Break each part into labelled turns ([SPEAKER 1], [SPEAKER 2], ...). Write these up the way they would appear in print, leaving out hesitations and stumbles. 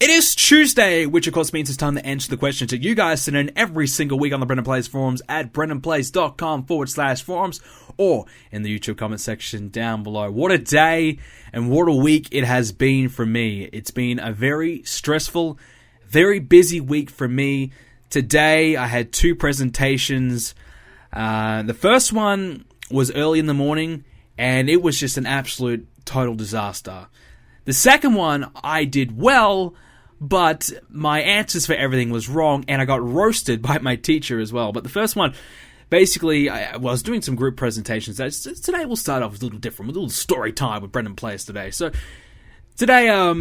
[SPEAKER 1] It is Tuesday, which of course means it's time to answer the questions that you guys send in every single week on the BrendenPlayz forums at BrendenPlayz.com/forums or in the YouTube comment section down below. What a day and what a week it has been for me. It's been a very stressful, very busy week for me. Today I had 2 presentations. The first one was early in the morning and it was just an absolute total disaster. The second one I did well, but my answers for everything was wrong, and I got roasted by my teacher as well. But the first one, basically, I was doing some group presentations. Today we'll start off with a little different, with a little story time with BrendenPlayz today. So today I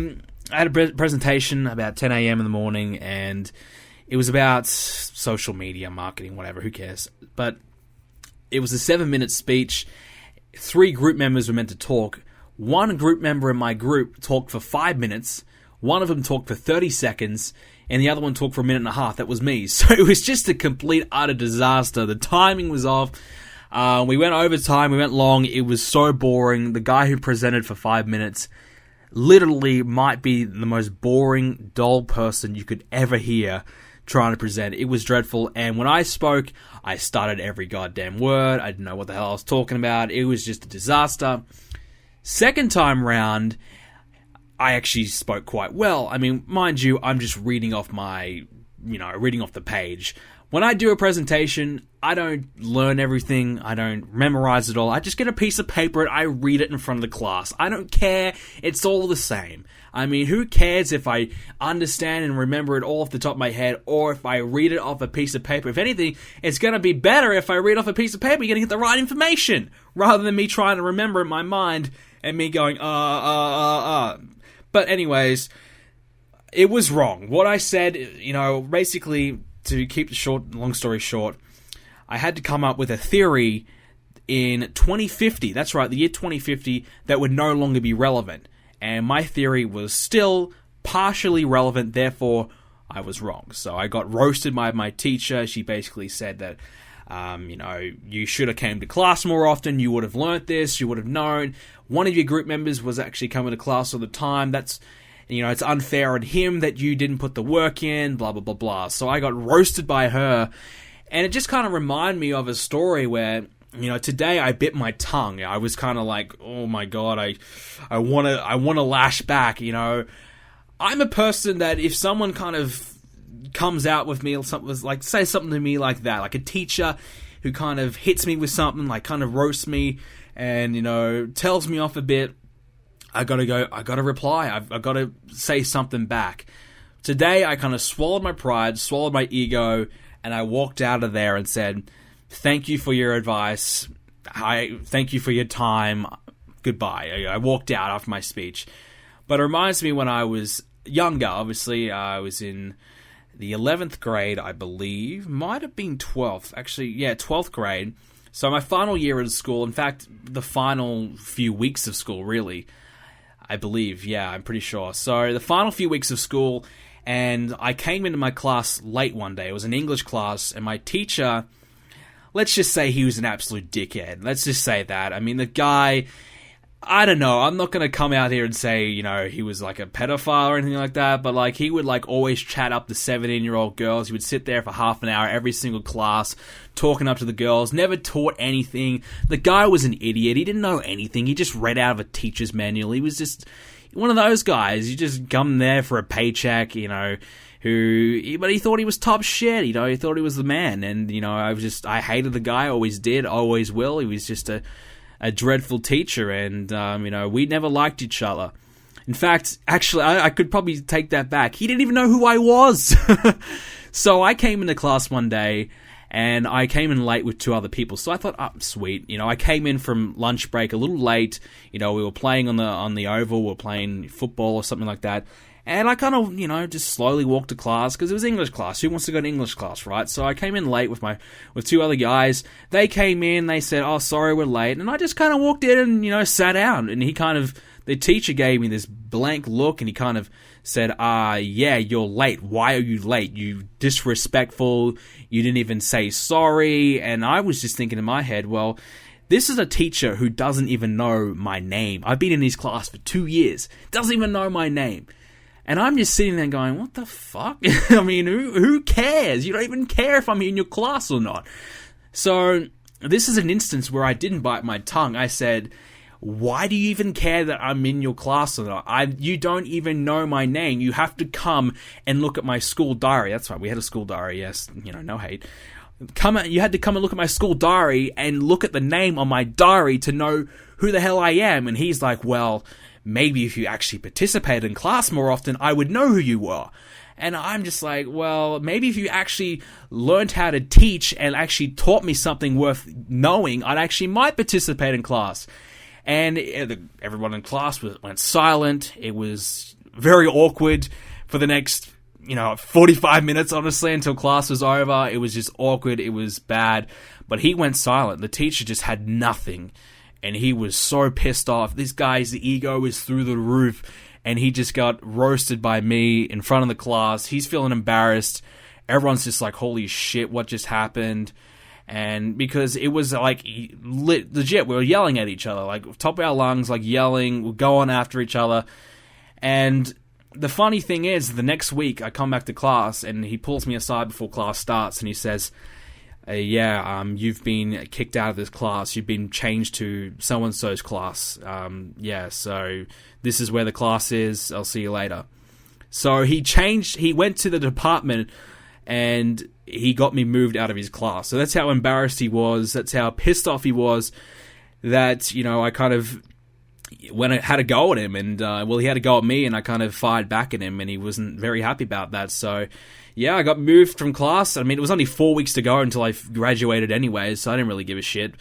[SPEAKER 1] had a presentation about 10 a.m. in the morning, and it was about social media, marketing, whatever, who cares. But it was a 7-minute speech. 3 group members were meant to talk. One group member in my group talked for 5 minutes. One of them talked for 30 seconds, and the other one talked for a minute and a half. That was me. So it was just a complete, utter disaster. The timing was off. We went over time. We went long. It was so boring. The guy who presented for 5 minutes literally might be the most boring, dull person you could ever hear trying to present. It was dreadful. And when I spoke, I stuttered every goddamn word. I didn't know what the hell I was talking about. It was just a disaster. Second time round, I actually spoke quite well. I mean, mind you, I'm just reading off reading off the page. When I do a presentation, I don't learn everything. I don't memorize it all. I just get a piece of paper and I read it in front of the class. I don't care. It's all the same. I mean, who cares if I understand and remember it all off the top of my head or if I read it off a piece of paper? If anything, it's going to be better if I read off a piece of paper. You're going to get the right information rather than me trying to remember it in my mind and me going, But anyways, it was wrong. What I said, basically, to keep the long story short, I had to come up with a theory in 2050, that's right, the year 2050, that would no longer be relevant. And my theory was still partially relevant, therefore I was wrong. So I got roasted by my teacher. She basically said that, you should have came to class more often, you would have learnt this, you would have known. One of your group members was actually coming to class all the time. That's, it's unfair on him that you didn't put the work in, blah, blah, blah, blah. So I got roasted by her. And it just kind of reminded me of a story where, today I bit my tongue. I was kind of like, oh my God, I want to lash back, I'm a person that if someone kind of comes out with me or something, like say something to me like that, like a teacher who kind of hits me with something, like kind of roasts me and, tells me off a bit, I gotta reply. I've got to say something back. Today, I kind of swallowed my pride, swallowed my ego, and I walked out of there and said, thank you for your advice. Thank you for your time. Goodbye. I walked out after my speech. But it reminds me when I was younger, obviously, I was in the 11th grade, I believe. Might have been 12th. Actually, yeah, 12th grade. So my final year at school, in fact, the final few weeks of school, really, I believe. Yeah, I'm pretty sure. So the final few weeks of school, and I came into my class late one day. It was an English class, and my teacher, let's just say he was an absolute dickhead. Let's just say that. I mean, the guy, I don't know. I'm not going to come out here and say, he was like a pedophile or anything like that, but like he would like always chat up the 17-year-old girls. He would sit there for half an hour every single class talking up to the girls, never taught anything. The guy was an idiot. He didn't know anything. He just read out of a teacher's manual. He was just one of those guys. You just come there for a paycheck, but he thought he was top shit, he thought he was the man. And, I hated the guy, always did, always will. He was just a dreadful teacher, and, we never liked each other. In fact, actually, I could probably take that back. He didn't even know who I was. So I came into class one day, and I came in late with 2 other people. So I thought, sweet. I came in from lunch break a little late. We were playing on the oval, we were playing football or something like that. And I kind of, just slowly walked to class, because it was English class. Who wants to go to English class, right? So I came in late with 2 other guys. They came in, they said, oh, sorry, we're late. And I just kind of walked in and, sat down. And the teacher gave me this blank look, and he kind of said, yeah, you're late. Why are you late? You disrespectful. You didn't even say sorry. And I was just thinking in my head, well, this is a teacher who doesn't even know my name. I've been in his class for 2 years. Doesn't even know my name. And I'm just sitting there going, what the fuck? I mean, who cares? You don't even care if I'm in your class or not. So this is an instance where I didn't bite my tongue. I said, why do you even care that I'm in your class or not? You don't even know my name. You have to come and look at my school diary. That's right, we had a school diary, yes, no hate. You had to come and look at my school diary and look at the name on my diary to know who the hell I am. And he's like, well, maybe if you actually participated in class more often, I would know who you were. And I'm just like, well, maybe if you actually learned how to teach and actually taught me something worth knowing, I actually might participate in class. And everyone in class went silent. It was very awkward for the next, 45 minutes, honestly, until class was over. It was just awkward. It was bad. But he went silent. The teacher just had nothing. And he was so pissed off. This guy's ego is through the roof. And he just got roasted by me in front of the class. He's feeling embarrassed. Everyone's just like, holy shit, what just happened? And because it was like legit, we were yelling at each other, like top of our lungs, like yelling, we're going after each other. And the funny thing is, the next week I come back to class and he pulls me aside before class starts and he says, you've been kicked out of this class. You've been changed to so-and-so's class. So this is where the class is. I'll see you later. So he went to the department and he got me moved out of his class. So that's how embarrassed he was. That's how pissed off he was that, I kind of had a go at him. And, he had a go at me and I kind of fired back at him and he wasn't very happy about that. So, yeah, I got moved from class. I mean, it was only 4 weeks to go until I graduated anyways, so I didn't really give a shit.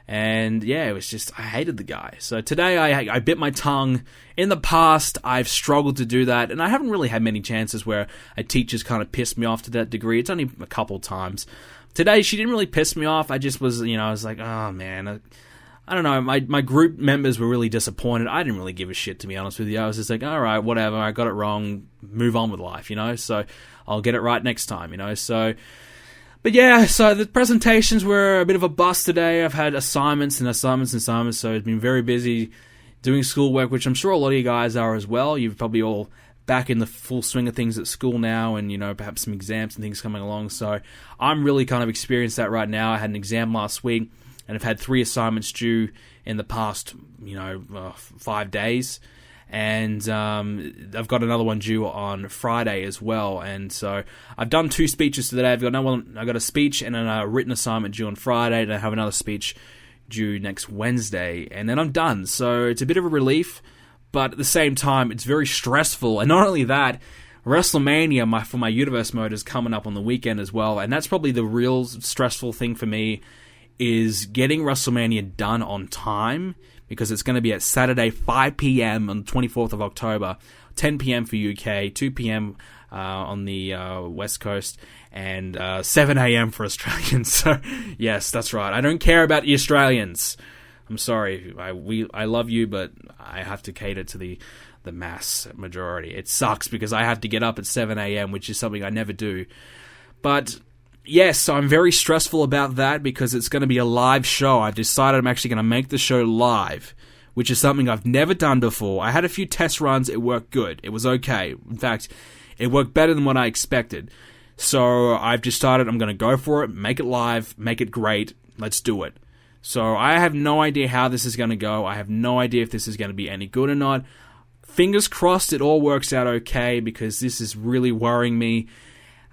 [SPEAKER 1] And yeah, it was just, I hated the guy. So today I bit my tongue. In the past, I've struggled to do that, and I haven't really had many chances where a teacher's kind of pissed me off to that degree. It's only a couple times. Today, she didn't really piss me off. I just was, I was like, oh man, I don't know. My group members were really disappointed. I didn't really give a shit, to be honest with you. I was just like, all right, whatever. I got it wrong. Move on with life, So I'll get it right next time, So, but yeah, so the presentations were a bit of a bust today. I've had assignments, so it's been very busy doing schoolwork, which I'm sure a lot of you guys are as well. You're probably all back in the full swing of things at school now, and perhaps some exams and things coming along. So I'm really kind of experienced that right now. I had an exam last week, and I've had 3 assignments due in the past 5 days. And I've got another one due on Friday as well. And so I've done 2 speeches today. I've got a speech and a written assignment due on Friday, and I have another speech due next Wednesday, and then I'm done. So it's a bit of a relief, but at the same time, it's very stressful. And not only that, Wrestlemania for my Universe mode is coming up on the weekend as well, and that's probably the real stressful thing for me, is getting Wrestlemania done on time, because it's going to be at Saturday 5 p.m. on the 24th of October, 10 p.m. for UK, 2 p.m. On the West Coast, and 7 a.m. for Australians. So, yes, that's right. I don't care about the Australians. I'm sorry. I love you, but I have to cater to the mass majority. It sucks because I have to get up at 7 a.m., which is something I never do. But yes, I'm very stressful about that because it's going to be a live show. I've decided I'm actually going to make the show live, which is something I've never done before. I had a few test runs. It worked good. It was okay. In fact, it worked better than what I expected. So I've decided I'm going to go for it, make it live, make it great. Let's do it. So I have no idea how this is going to go. I have no idea if this is going to be any good or not. Fingers crossed it all works out okay, because this is really worrying me.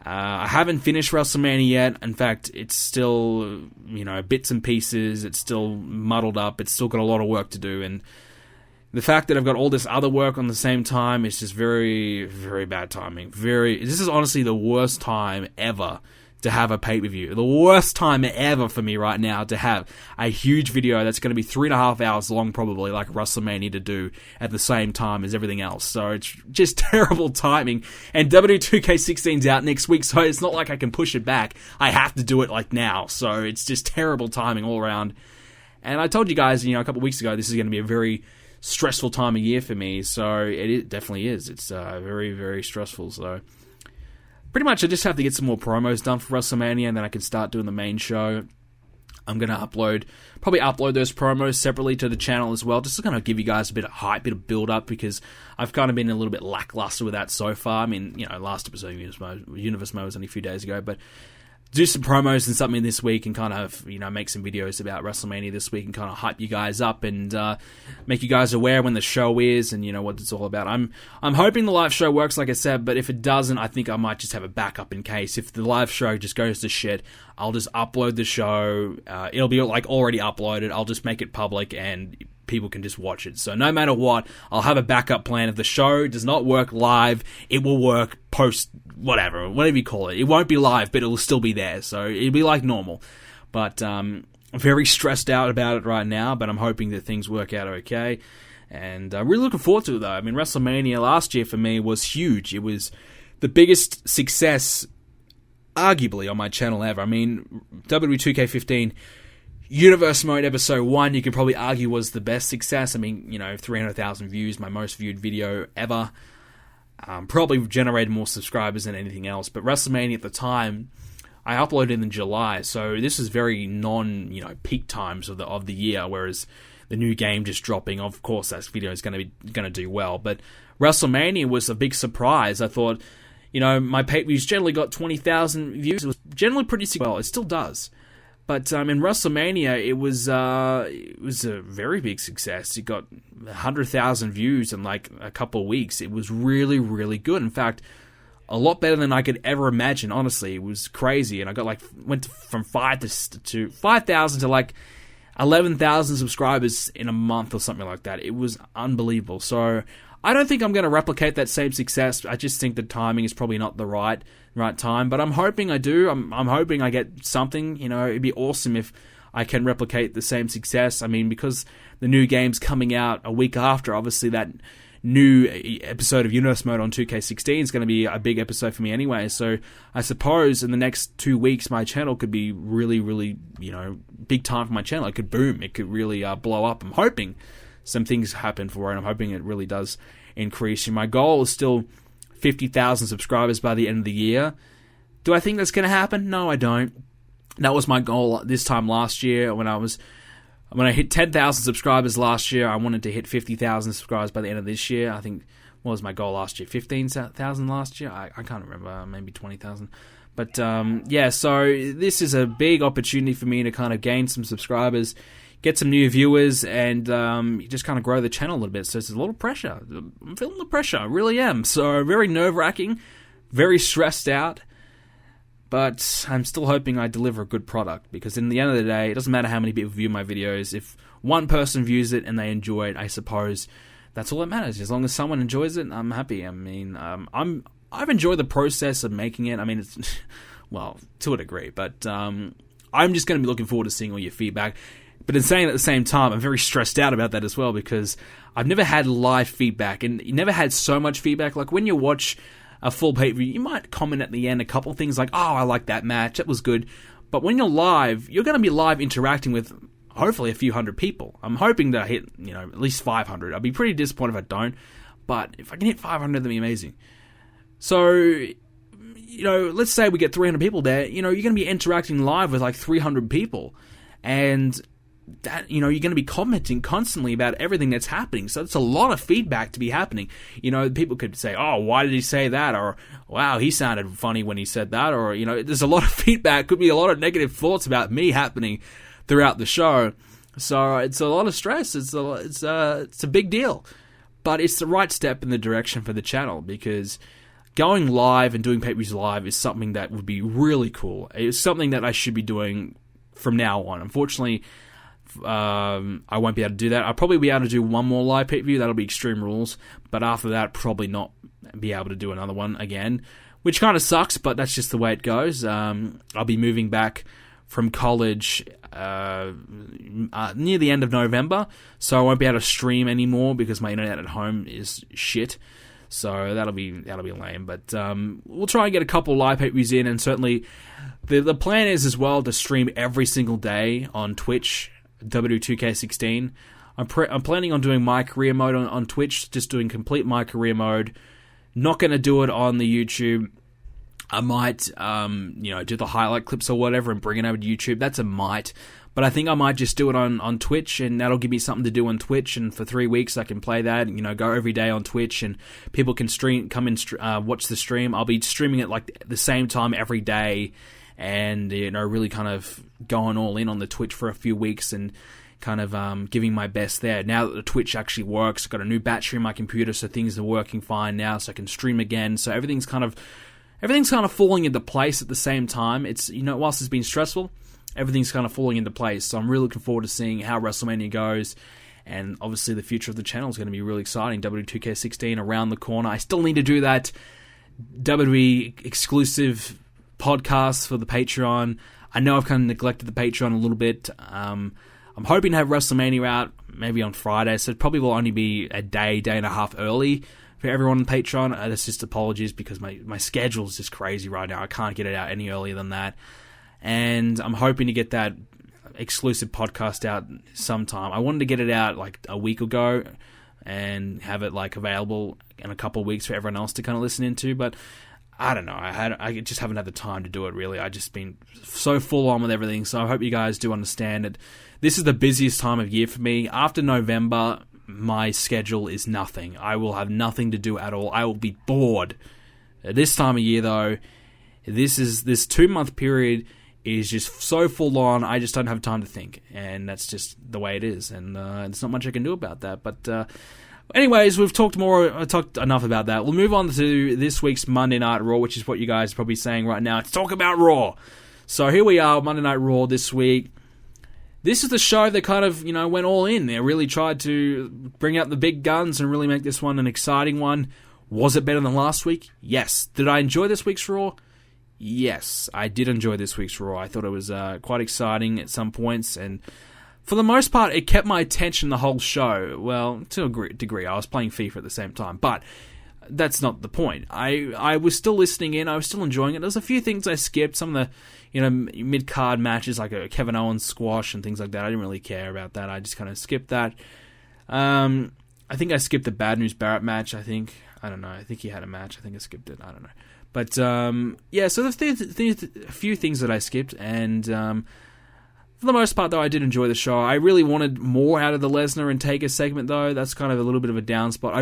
[SPEAKER 1] I haven't finished WrestleMania yet. In fact, it's still, bits and pieces. It's still muddled up. It's still got a lot of work to do. And the fact that I've got all this other work on the same time is just very, very bad timing. This is honestly the worst time ever to have a pay-per-view. The worst time ever for me right now to have a huge video that's going to be 3.5 hours long, probably, like WrestleMania, to do at the same time as everything else. So it's just terrible timing. And W2K16's out next week, so it's not like I can push it back. I have to do it like now. So it's just terrible timing all around. And I told you guys, a couple of weeks ago, this is going to be a very stressful time of year for me. So it definitely is. It's very, very stressful. So pretty much I just have to get some more promos done for WrestleMania, and then I can start doing the main show. I'm going to probably upload those promos separately to the channel as well, just to kind of give you guys a bit of hype, bit of build-up, because I've kind of been a little bit lackluster with that so far. I mean, last episode of Universe Mode was only a few days ago, but do some promos and something this week and kind of, make some videos about WrestleMania this week and kind of hype you guys up and make you guys aware when the show is and, what it's all about. I'm hoping the live show works, like I said, but if it doesn't, I think I might just have a backup in case. If the live show just goes to shit, I'll just upload the show. It'll be, already uploaded. I'll just make it public and people can just watch it. So no matter what, I'll have a backup plan. If the show does not work live, it will work post whatever you call it. It won't be live, but it will still be there. So it'll be like normal. But I'm very stressed out about it right now, but I'm hoping that things work out okay. And I'm really looking forward to it, though. I mean, WrestleMania last year for me was huge. It was the biggest success, arguably, on my channel ever. I mean, WWE 2K15 Universe Mode Episode 1, you could probably argue was the best success. I mean, 300,000 views, my most viewed video ever. Probably generated more subscribers than anything else. But WrestleMania at the time, I uploaded in July, so this is very peak times of the year, whereas the new game just dropping, of course, that video is going to do well. But WrestleMania was a big surprise. I thought, my pay-per-views generally got 20,000 views. It was generally pretty well. It still does. But in WrestleMania, it was a very big success. It got 100,000 views in like a couple of weeks. It was really, really good. In fact, a lot better than I could ever imagine. Honestly, it was crazy, and I got went from 5,000 to like 11,000 subscribers in a month or something like that. It was unbelievable. So I don't think I'm going to replicate that same success. I just think the timing is probably not the right time, but I'm hoping I do. I'm hoping I get something. It'd be awesome if I can replicate the same success. I mean, because the new game's coming out a week after, obviously that new episode of Universe Mode on 2K16 is going to be a big episode for me anyway. So I suppose in the next 2 weeks, my channel could be really, really, big time for my channel. It could boom. It could really blow up. I'm hoping some things happen for it. I'm hoping it really does increase. And my goal is still 50,000 subscribers by the end of the year. Do I think that's going to happen? No, I don't. That was my goal this time last year when I hit 10,000 subscribers last year. I wanted to hit 50,000 subscribers by the end of this year. I think, what was my goal last year? 15,000 last year? I can't remember. Maybe 20,000. But so this is a big opportunity for me to kind of gain some subscribers, get some new viewers, and just kind of grow the channel a little bit. So it's a lot of pressure. I'm feeling the pressure. I really am. So very nerve-wracking, very stressed out. But I'm still hoping I deliver a good product, because in the end of the day, it doesn't matter how many people view my videos. If one person views it and they enjoy it, I suppose that's all that matters. As long as someone enjoys it, I'm happy. I mean, I've enjoyed the process of making it. I mean, it's well, to a degree, but I'm just going to be looking forward to seeing all your feedback. But in saying at the same time, I'm very stressed out about that as well, because I've never had live feedback, and you never had so much feedback. Like when you watch a full pay-per-view, you might comment at the end a couple things like, oh, I like that match, that was good. But when you're live, you're going to be live interacting with hopefully a few hundred people. I'm hoping that I hit, at least 500. I'd be pretty disappointed if I don't, but if I can hit 500, that'd be amazing. So, let's say we get 300 people there, you're going to be interacting live with like 300 people, and that, you're going to be commenting constantly about everything that's happening. So it's a lot of feedback to be happening. People could say, oh, why did he say that? Or, wow, he sounded funny when he said that. Or, there's a lot of feedback. Could be a lot of negative thoughts about me happening throughout the show. So it's a lot of stress. It's a big deal. But it's the right step in the direction for the channel, because going live and doing pay-per-views live is something that would be really cool. It's something that I should be doing from now on. Unfortunately, I won't be able to do that. I'll probably be able to do one more live pay-per-view. That'll be Extreme Rules. But after that, probably not be able to do another one again, which kind of sucks, but that's just the way it goes. I'll be moving back from college near the end of November, so I won't be able to stream anymore because my internet at home is shit. So that'll be lame. But we'll try and get a couple live pay-per-views in, and certainly the plan is as well to stream every single day on Twitch, W2K16. I'm planning on doing my career mode on Twitch, just doing complete my career mode. Not going to do it on the YouTube. I might, do the highlight clips or whatever and bring it over to YouTube. That's a might. But I think I might just do it on Twitch, and that'll give me something to do on Twitch, and for 3 weeks I can play that, go every day on Twitch, and people can come and watch the stream. I'll be streaming it like the same time every day, and really kind of going all in on the Twitch for a few weeks, and kind of giving my best there. Now that the Twitch actually works, I've got a new battery in my computer, so things are working fine now, so I can stream again. So everything's kind of falling into place at the same time. It's, whilst it's been stressful, everything's kind of falling into place. So I'm really looking forward to seeing how WrestleMania goes. And obviously the future of the channel is going to be really exciting. WWE2K16 around the corner. I still need to do that WWE exclusive podcast for the Patreon. I know I've kind of neglected the Patreon a little bit. I'm hoping to have WrestleMania out maybe on Friday, so it probably will only be a day and a half early for everyone on Patreon. That's just apologies, because my schedule is just crazy right now. I can't get it out any earlier than that. And I'm hoping to get that exclusive podcast out sometime. I wanted to get it out like a week ago and have it like available in a couple of weeks for everyone else to kind of listen into, but I don't know. I just haven't had the time to do it, really. I've just been so full on with everything, so I hope you guys do understand it. This is the busiest time of year for me. After November, my schedule is nothing. I will have nothing to do at all. I will be bored. At this time of year, though, this 2-month period is just so full on, I just don't have time to think, and that's just the way it is, and there's not much I can do about that, but anyways, I talked enough about that. We'll move on to this week's Monday Night Raw, which is what you guys are probably saying right now. Let's talk about Raw. So here we are, Monday Night Raw this week. This is the show that kind of, went all in. They really tried to bring out the big guns and really make this one an exciting one. Was it better than last week? Yes. Did I enjoy this week's Raw? Yes, I did enjoy this week's Raw. I thought it was quite exciting at some points, and for the most part, it kept my attention the whole show. Well, to a degree. I was playing FIFA at the same time, but that's not the point. I was still listening in. I was still enjoying it. There's a few things I skipped. Some of the, mid-card matches, like a Kevin Owens squash and things like that. I didn't really care about that. I just kind of skipped that. I think I skipped the Bad News Barrett match, I think. I don't know. I think he had a match. I think I skipped it. I don't know. But, yeah, so there's a few things that I skipped, and for the most part, though, I did enjoy the show. I really wanted more out of the Lesnar and Taker segment, though. That's kind of a little bit of a down spot.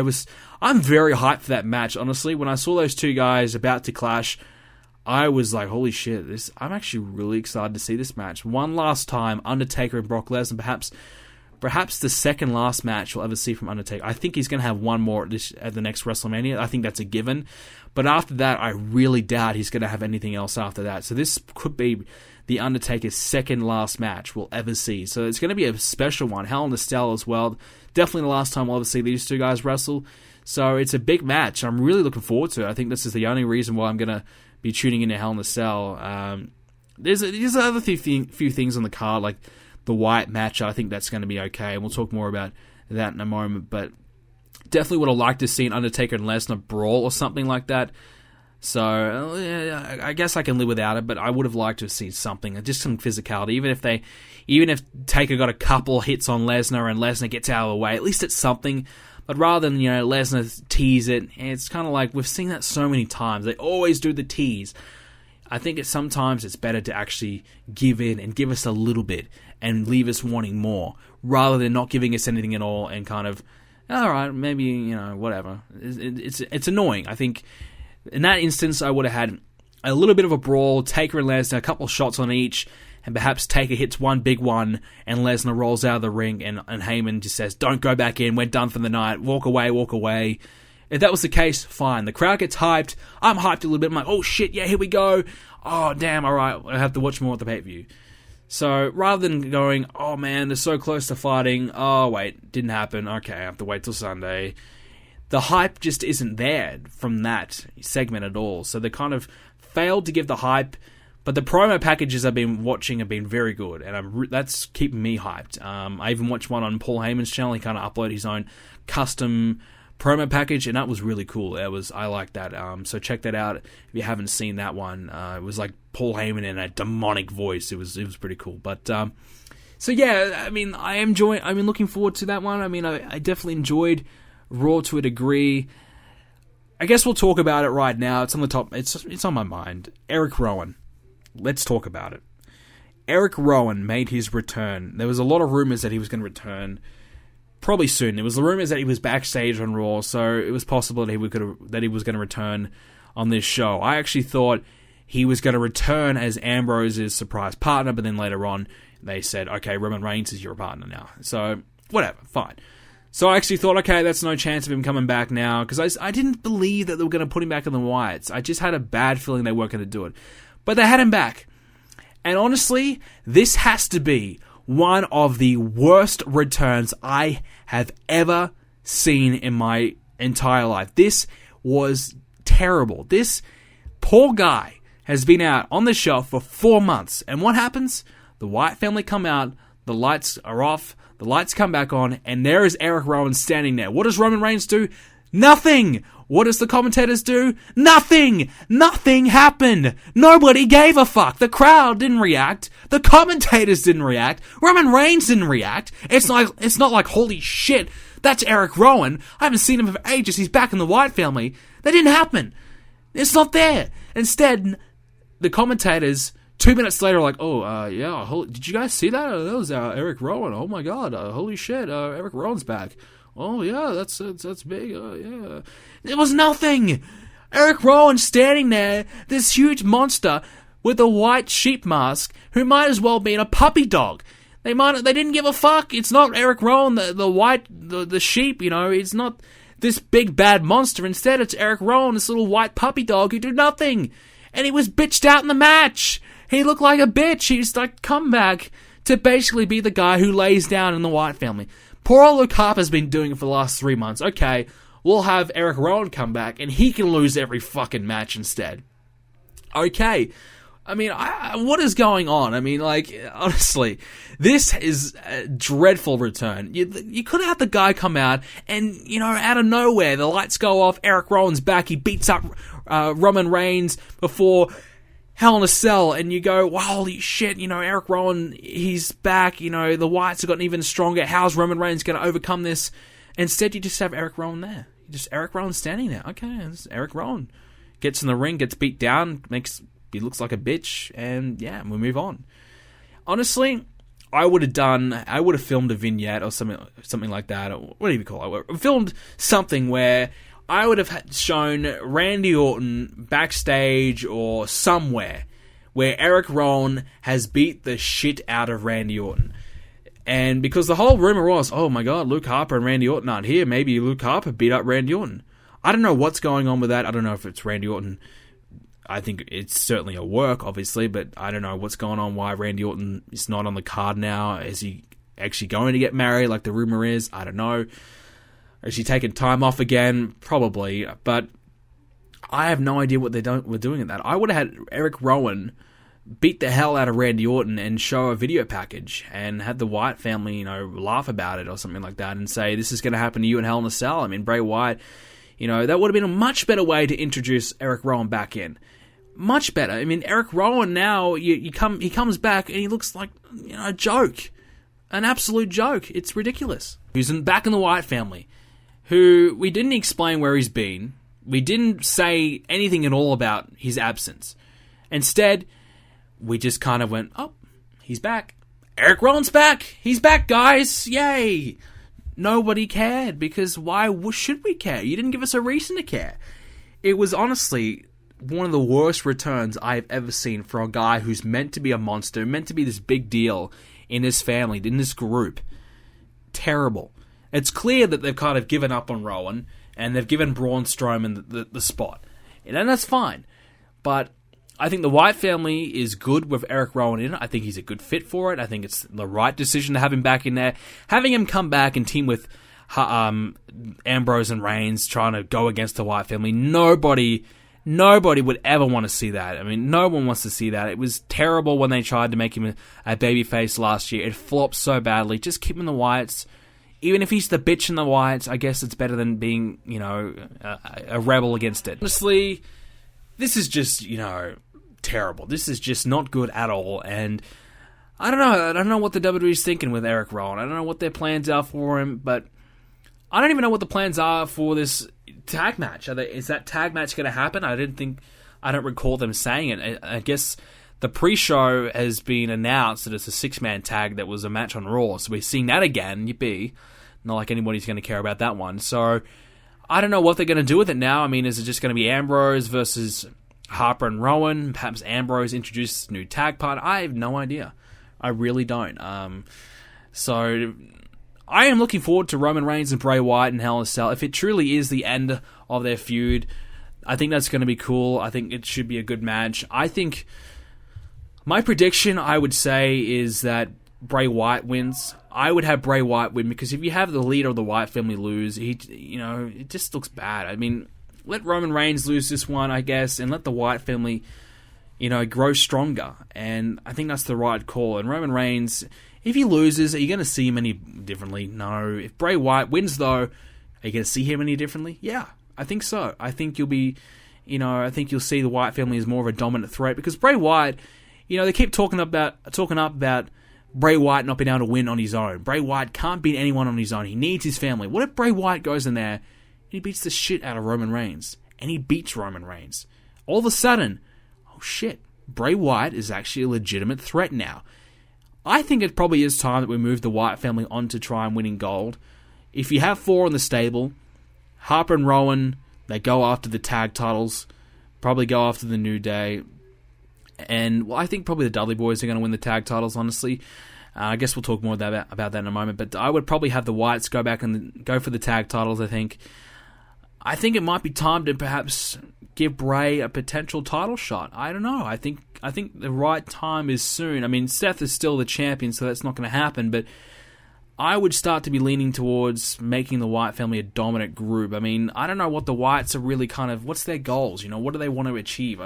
[SPEAKER 1] I'm very hyped for that match, honestly. When I saw those two guys about to clash, I was like, holy shit, I'm actually really excited to see this match. One last time, Undertaker and Brock Lesnar, perhaps the second last match we'll ever see from Undertaker. I think he's going to have one more at the next WrestleMania. I think that's a given. But after that, I really doubt he's going to have anything else after that. So this could be the Undertaker's second last match we'll ever see. So it's going to be a special one. Hell in a Cell as well. Definitely the last time we'll ever see these two guys wrestle. So it's a big match. I'm really looking forward to it. I think this is the only reason why I'm going to be tuning into Hell in a Cell. There's other few things on the card, like the Wyatt match. I think that's going to be okay. And we'll talk more about that in a moment. But definitely would have liked to see an Undertaker and Lesnar brawl or something like that. So, yeah, I guess I can live without it, but I would have liked to have seen something, just some physicality. Even if Taker got a couple hits on Lesnar and Lesnar gets out of the way, at least it's something. But rather than, Lesnar tease it, it's kind of like, we've seen that so many times. They always do the tease. I think sometimes it's better to actually give in and give us a little bit and leave us wanting more, rather than not giving us anything at all and kind of, all right, maybe, whatever. It's annoying. I think in that instance, I would have had a little bit of a brawl, Taker and Lesnar, a couple of shots on each, and perhaps Taker hits one big one, and Lesnar rolls out of the ring, and Heyman just says, don't go back in, we're done for the night, walk away. If that was the case, fine. The crowd gets hyped, I'm hyped a little bit, I'm like, oh shit, yeah, here we go. Oh, damn, alright, I have to watch more of the pay-per-view. So, rather than going, oh man, they're so close to fighting, oh wait, didn't happen, okay, I have to wait till Sunday. The hype just isn't there from that segment at all. So they kind of failed to give the hype, but the promo packages I've been watching have been very good, and that's keeping me hyped. I even watched one on Paul Heyman's channel. He kind of uploaded his own custom promo package, and that was really cool. I like that. So check that out if you haven't seen that one. It was like Paul Heyman in a demonic voice. It was pretty cool. But so yeah, I mean, I'm looking forward to that one. I mean, I definitely enjoyed Raw to a degree. I guess we'll talk about it right now. It's on the top. It's on my mind. Erick Rowan. Let's talk about it. Erick Rowan made his return. There was a lot of rumors that he was going to return probably soon. There was the rumors that he was backstage on Raw, so it was possible that he was going to return on this show. I actually thought he was going to return as Ambrose's surprise partner, but then later on they said, okay, Roman Reigns is your partner now. So, whatever, fine. So I actually thought, okay, that's no chance of him coming back now, because I didn't believe that they were going to put him back in the Wyatts. I just had a bad feeling they weren't going to do it. But they had him back. And honestly, this has to be one of the worst returns I have ever seen in my entire life. This was terrible. This poor guy has been out on the shelf for 4 months. And what happens? The Wyatt family come out, the lights are off, the lights come back on, and there is Erick Rowan standing there. What does Roman Reigns do? Nothing! What does the commentators do? Nothing! Nothing happened! Nobody gave a fuck! The crowd didn't react. The commentators didn't react. Roman Reigns didn't react. It's not like, holy shit, that's Erick Rowan. I haven't seen him for ages. He's back in the Wyatt family. That didn't happen. It's not there. Instead, the commentators 2 minutes later, like, did you guys see that? That was Erick Rowan. Oh my god, holy shit, Erick Rowan's back. Oh yeah, that's big. Yeah, it was nothing. Erick Rowan standing there, this huge monster with a white sheep mask, who might as well be a puppy dog. They didn't give a fuck. It's not Erick Rowan, the sheep. It's not this big bad monster. Instead, it's Erick Rowan, this little white puppy dog who did nothing, and he was bitched out in the match. He looked like a bitch. He's like come back to basically be the guy who lays down in the Wyatt family. Poor old Luke Harper's been doing it for the last 3 months. Okay, we'll have Erick Rowan come back, and he can lose every fucking match instead. Okay. I mean, what is going on? I mean, like, honestly, this is a dreadful return. You could have had the guy come out and, out of nowhere, the lights go off, Erick Rowan's back, he beats up Roman Reigns before Hell in a Cell, and you go, wow, holy shit, Erick Rowan, he's back, the Wyatts have gotten even stronger, how's Roman Reigns going to overcome this? Instead, you just have Erick Rowan there. Just Erick Rowan standing there. Okay, it's Erick Rowan. Gets in the ring, gets beat down, he looks like a bitch, and yeah, we move on. Honestly, I would have filmed a vignette or something like that, or what do you call it? Filmed something where I would have shown Randy Orton backstage or somewhere where Erick Rowan has beat the shit out of Randy Orton. And because the whole rumor was, oh my god, Luke Harper and Randy Orton aren't here, maybe Luke Harper beat up Randy Orton. I don't know what's going on with that. I don't know if it's Randy Orton. I think it's certainly a work, obviously, but I don't know what's going on, why Randy Orton is not on the card now. Is he actually going to get married like the rumor is? I don't know. Is he taking time off again? Probably, but I have no idea what we're doing at that. I would have had Erick Rowan beat the hell out of Randy Orton and show a video package and had the Wyatt family, laugh about it or something like that and say, this is going to happen to you in Hell in a Cell. I mean, Bray Wyatt, that would have been a much better way to introduce Erick Rowan back in. Much better. I mean, Erick Rowan now, he comes back and he looks like, a joke. An absolute joke. It's ridiculous. He's back in the Wyatt family, who we didn't explain where he's been. We didn't say anything at all about his absence. Instead, we just kind of went, oh, he's back. Erick Rowan's back. He's back, guys. Yay. Nobody cared, because why should we care? You didn't give us a reason to care. It was honestly one of the worst returns I've ever seen for a guy who's meant to be a monster, meant to be this big deal in this family, in this group. Terrible. It's clear that they've kind of given up on Rowan, and they've given Braun Strowman the spot. And that's fine. But I think the Wyatt family is good with Erick Rowan in it. I think he's a good fit for it. I think it's the right decision to have him back in there. Having him come back and team with Ambrose and Reigns trying to go against the Wyatt family, nobody would ever want to see that. I mean, no one wants to see that. It was terrible when they tried to make him a babyface last year. It flopped so badly. Just keep him in the Wyatts. Even if he's the bitch in the Wyatts, I guess it's better than being, a rebel against it. Honestly, this is just, terrible. This is just not good at all. And I don't know. I don't know what the WWE's thinking with Erick Rowan. I don't know what their plans are for him, but I don't even know what the plans are for this tag match. Is that tag match going to happen? I don't recall them saying it. I guess the pre-show has been announced that it's a 6-man tag that was a match on Raw. So we're seeing that again. Yippee. Not like anybody's going to care about that one. So I don't know what they're going to do with it now. I mean, is it just going to be Ambrose versus Harper and Rowan? Perhaps Ambrose introduces a new tag partner? I have no idea. I really don't. So I am looking forward to Roman Reigns and Bray Wyatt in Hell in a Cell. If it truly is the end of their feud, I think that's going to be cool. I think it should be a good match. I think my prediction, I would say, is that Bray Wyatt wins. I would have Bray Wyatt win because if you have the leader of the Wyatt family lose, it just looks bad. I mean, let Roman Reigns lose this one, I guess, and let the Wyatt family, grow stronger. And I think that's the right call. And Roman Reigns, if he loses, are you going to see him any differently? No. If Bray Wyatt wins, though, are you going to see him any differently? Yeah, I think so. I think you'll be, I think you'll see the Wyatt family as more of a dominant threat because Bray Wyatt, they keep talking up about Bray Wyatt not being able to win on his own. Bray Wyatt can't beat anyone on his own. He needs his family. What if Bray Wyatt goes in there and he beats the shit out of Roman Reigns? And he beats Roman Reigns. All of a sudden, oh shit, Bray Wyatt is actually a legitimate threat now. I think it probably is time that we move the Wyatt family on to try and winning gold. If you have 4 in the stable, Harper and Rowan, they go after the tag titles, probably go after the New Day. And I think probably the Dudley Boys are going to win the tag titles, honestly. I guess we'll talk more about that in a moment. But I would probably have the Wyatts go back and go for the tag titles, I think. I think it might be time to perhaps give Bray a potential title shot. I don't know. I think the right time is soon. I mean, Seth is still the champion, so that's not going to happen. But I would start to be leaning towards making the Wyatt family a dominant group. I mean, I don't know what the Wyatts are really what's their goals? What do they want to achieve?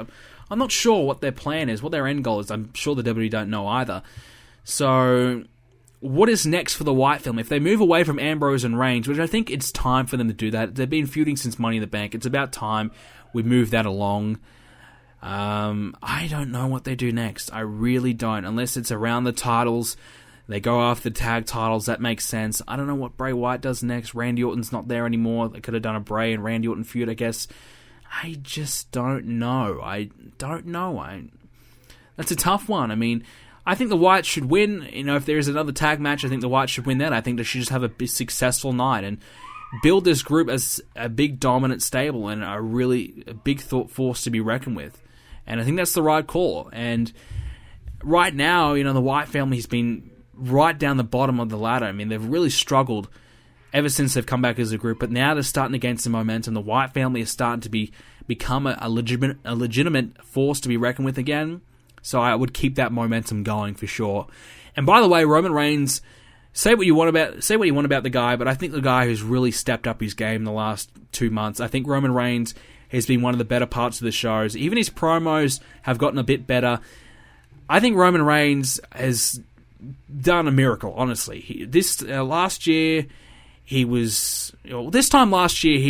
[SPEAKER 1] I'm not sure what their plan is, what their end goal is. I'm sure the WWE don't know either. So, what is next for the Wyatt family? If they move away from Ambrose and Reigns, which I think it's time for them to do that. They've been feuding since Money in the Bank. It's about time we move that along. I don't know what they do next. I really don't. Unless it's around the titles. They go after the tag titles. That makes sense. I don't know what Bray Wyatt does next. Randy Orton's not there anymore. They could have done a Bray and Randy Orton feud, I guess. I just don't know. That's a tough one. I mean, I think the Wyatts should win. If there is another tag match, I think the Wyatts should win that. I think they should just have a successful night and build this group as a big dominant stable and a big force to be reckoned with. And I think that's the right call. And right now, the Wyatt family has been right down the bottom of the ladder. I mean, they've really struggled ever since they've come back as a group, but now they're starting to gain some momentum. The Wyatt family is starting to become a legitimate force to be reckoned with again. So I would keep that momentum going for sure. And by the way, Roman Reigns, say what you want about the guy, but I think the guy who's really stepped up his game in the last 2 months. I think Roman Reigns has been one of the better parts of the shows. Even his promos have gotten a bit better. I think Roman Reigns has done a miracle, honestly. This time last year, he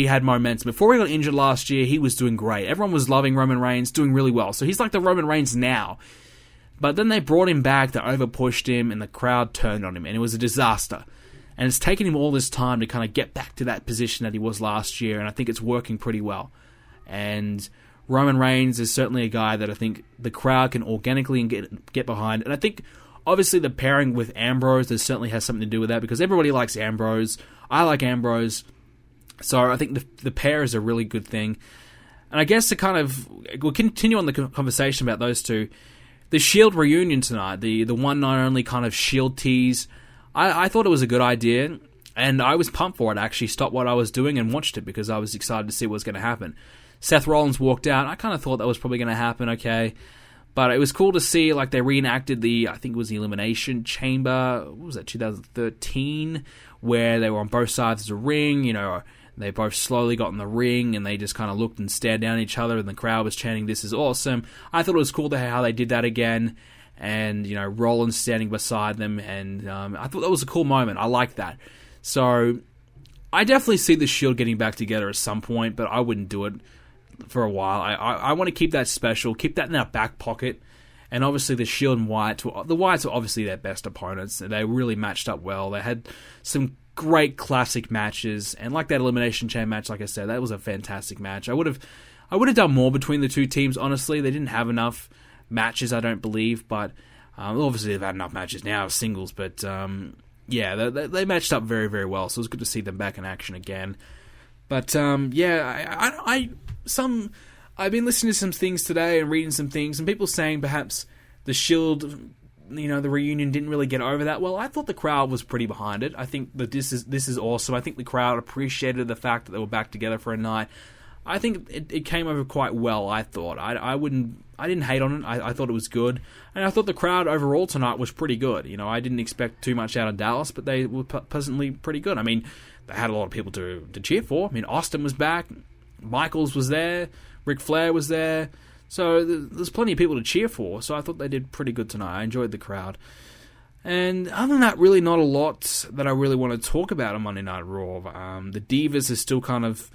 [SPEAKER 1] had momentum. Before he got injured last year, he was doing great. Everyone was loving Roman Reigns, doing really well. So he's like the Roman Reigns now. But then they brought him back, they overpushed him, and the crowd turned on him, and it was a disaster. And it's taken him all this time to kind of get back to that position that he was last year, and I think it's working pretty well. And Roman Reigns is certainly a guy that I think the crowd can organically get behind. And I think, obviously, the pairing with Ambrose certainly has something to do with that, because everybody likes Ambrose. I like Ambrose. So I think the pair is a really good thing. And I guess we'll continue on the conversation about those two. The Shield reunion tonight, the one night only kind of Shield tease, I thought it was a good idea, and I was pumped for it. I actually stopped what I was doing and watched it because I was excited to see what was going to happen. Seth Rollins walked out. I kind of thought that was probably going to happen, okay. But it was cool to see, they reenacted I think it was the Elimination Chamber, what was that, 2013, where they were on both sides of the ring, they both slowly got in the ring, and they just kind of looked and stared down at each other, and the crowd was chanting, "This is awesome." I thought it was cool to how they did that again, and, Rollins standing beside them, and I thought that was a cool moment. I liked that. So, I definitely see the Shield getting back together at some point, but I wouldn't do it for a while. I want to keep that special, keep that in our back pocket. And obviously the Shield and the Wyatts were obviously their best opponents. They really matched up well. They had some great classic matches, and like that Elimination Chamber match, like I said, that was a fantastic match. I would have done more between the two teams, honestly. They didn't have enough matches, I don't believe, but obviously they've had enough matches now, singles, but yeah, they matched up very, very well, so it was good to see them back in action again. But yeah, I've been listening to some things today and reading some things, and people saying perhaps the Shield, you know, the reunion didn't really get over that well. I thought the crowd was pretty behind it. I think that this is awesome. I think the crowd appreciated the fact that they were back together for a night. I think it came over quite well, I thought. I didn't hate on it. I thought it was good. And I thought the crowd overall tonight was pretty good. You know, I didn't expect too much out of Dallas, but they were pleasantly pretty good. I mean, they had a lot of people to cheer for. I mean, Austin was back. Michaels was there. Ric Flair was there. So there's plenty of people to cheer for. So I thought they did pretty good tonight. I enjoyed the crowd. And other than that, really not a lot that I really want to talk about on Monday Night Raw. The Divas are still kind of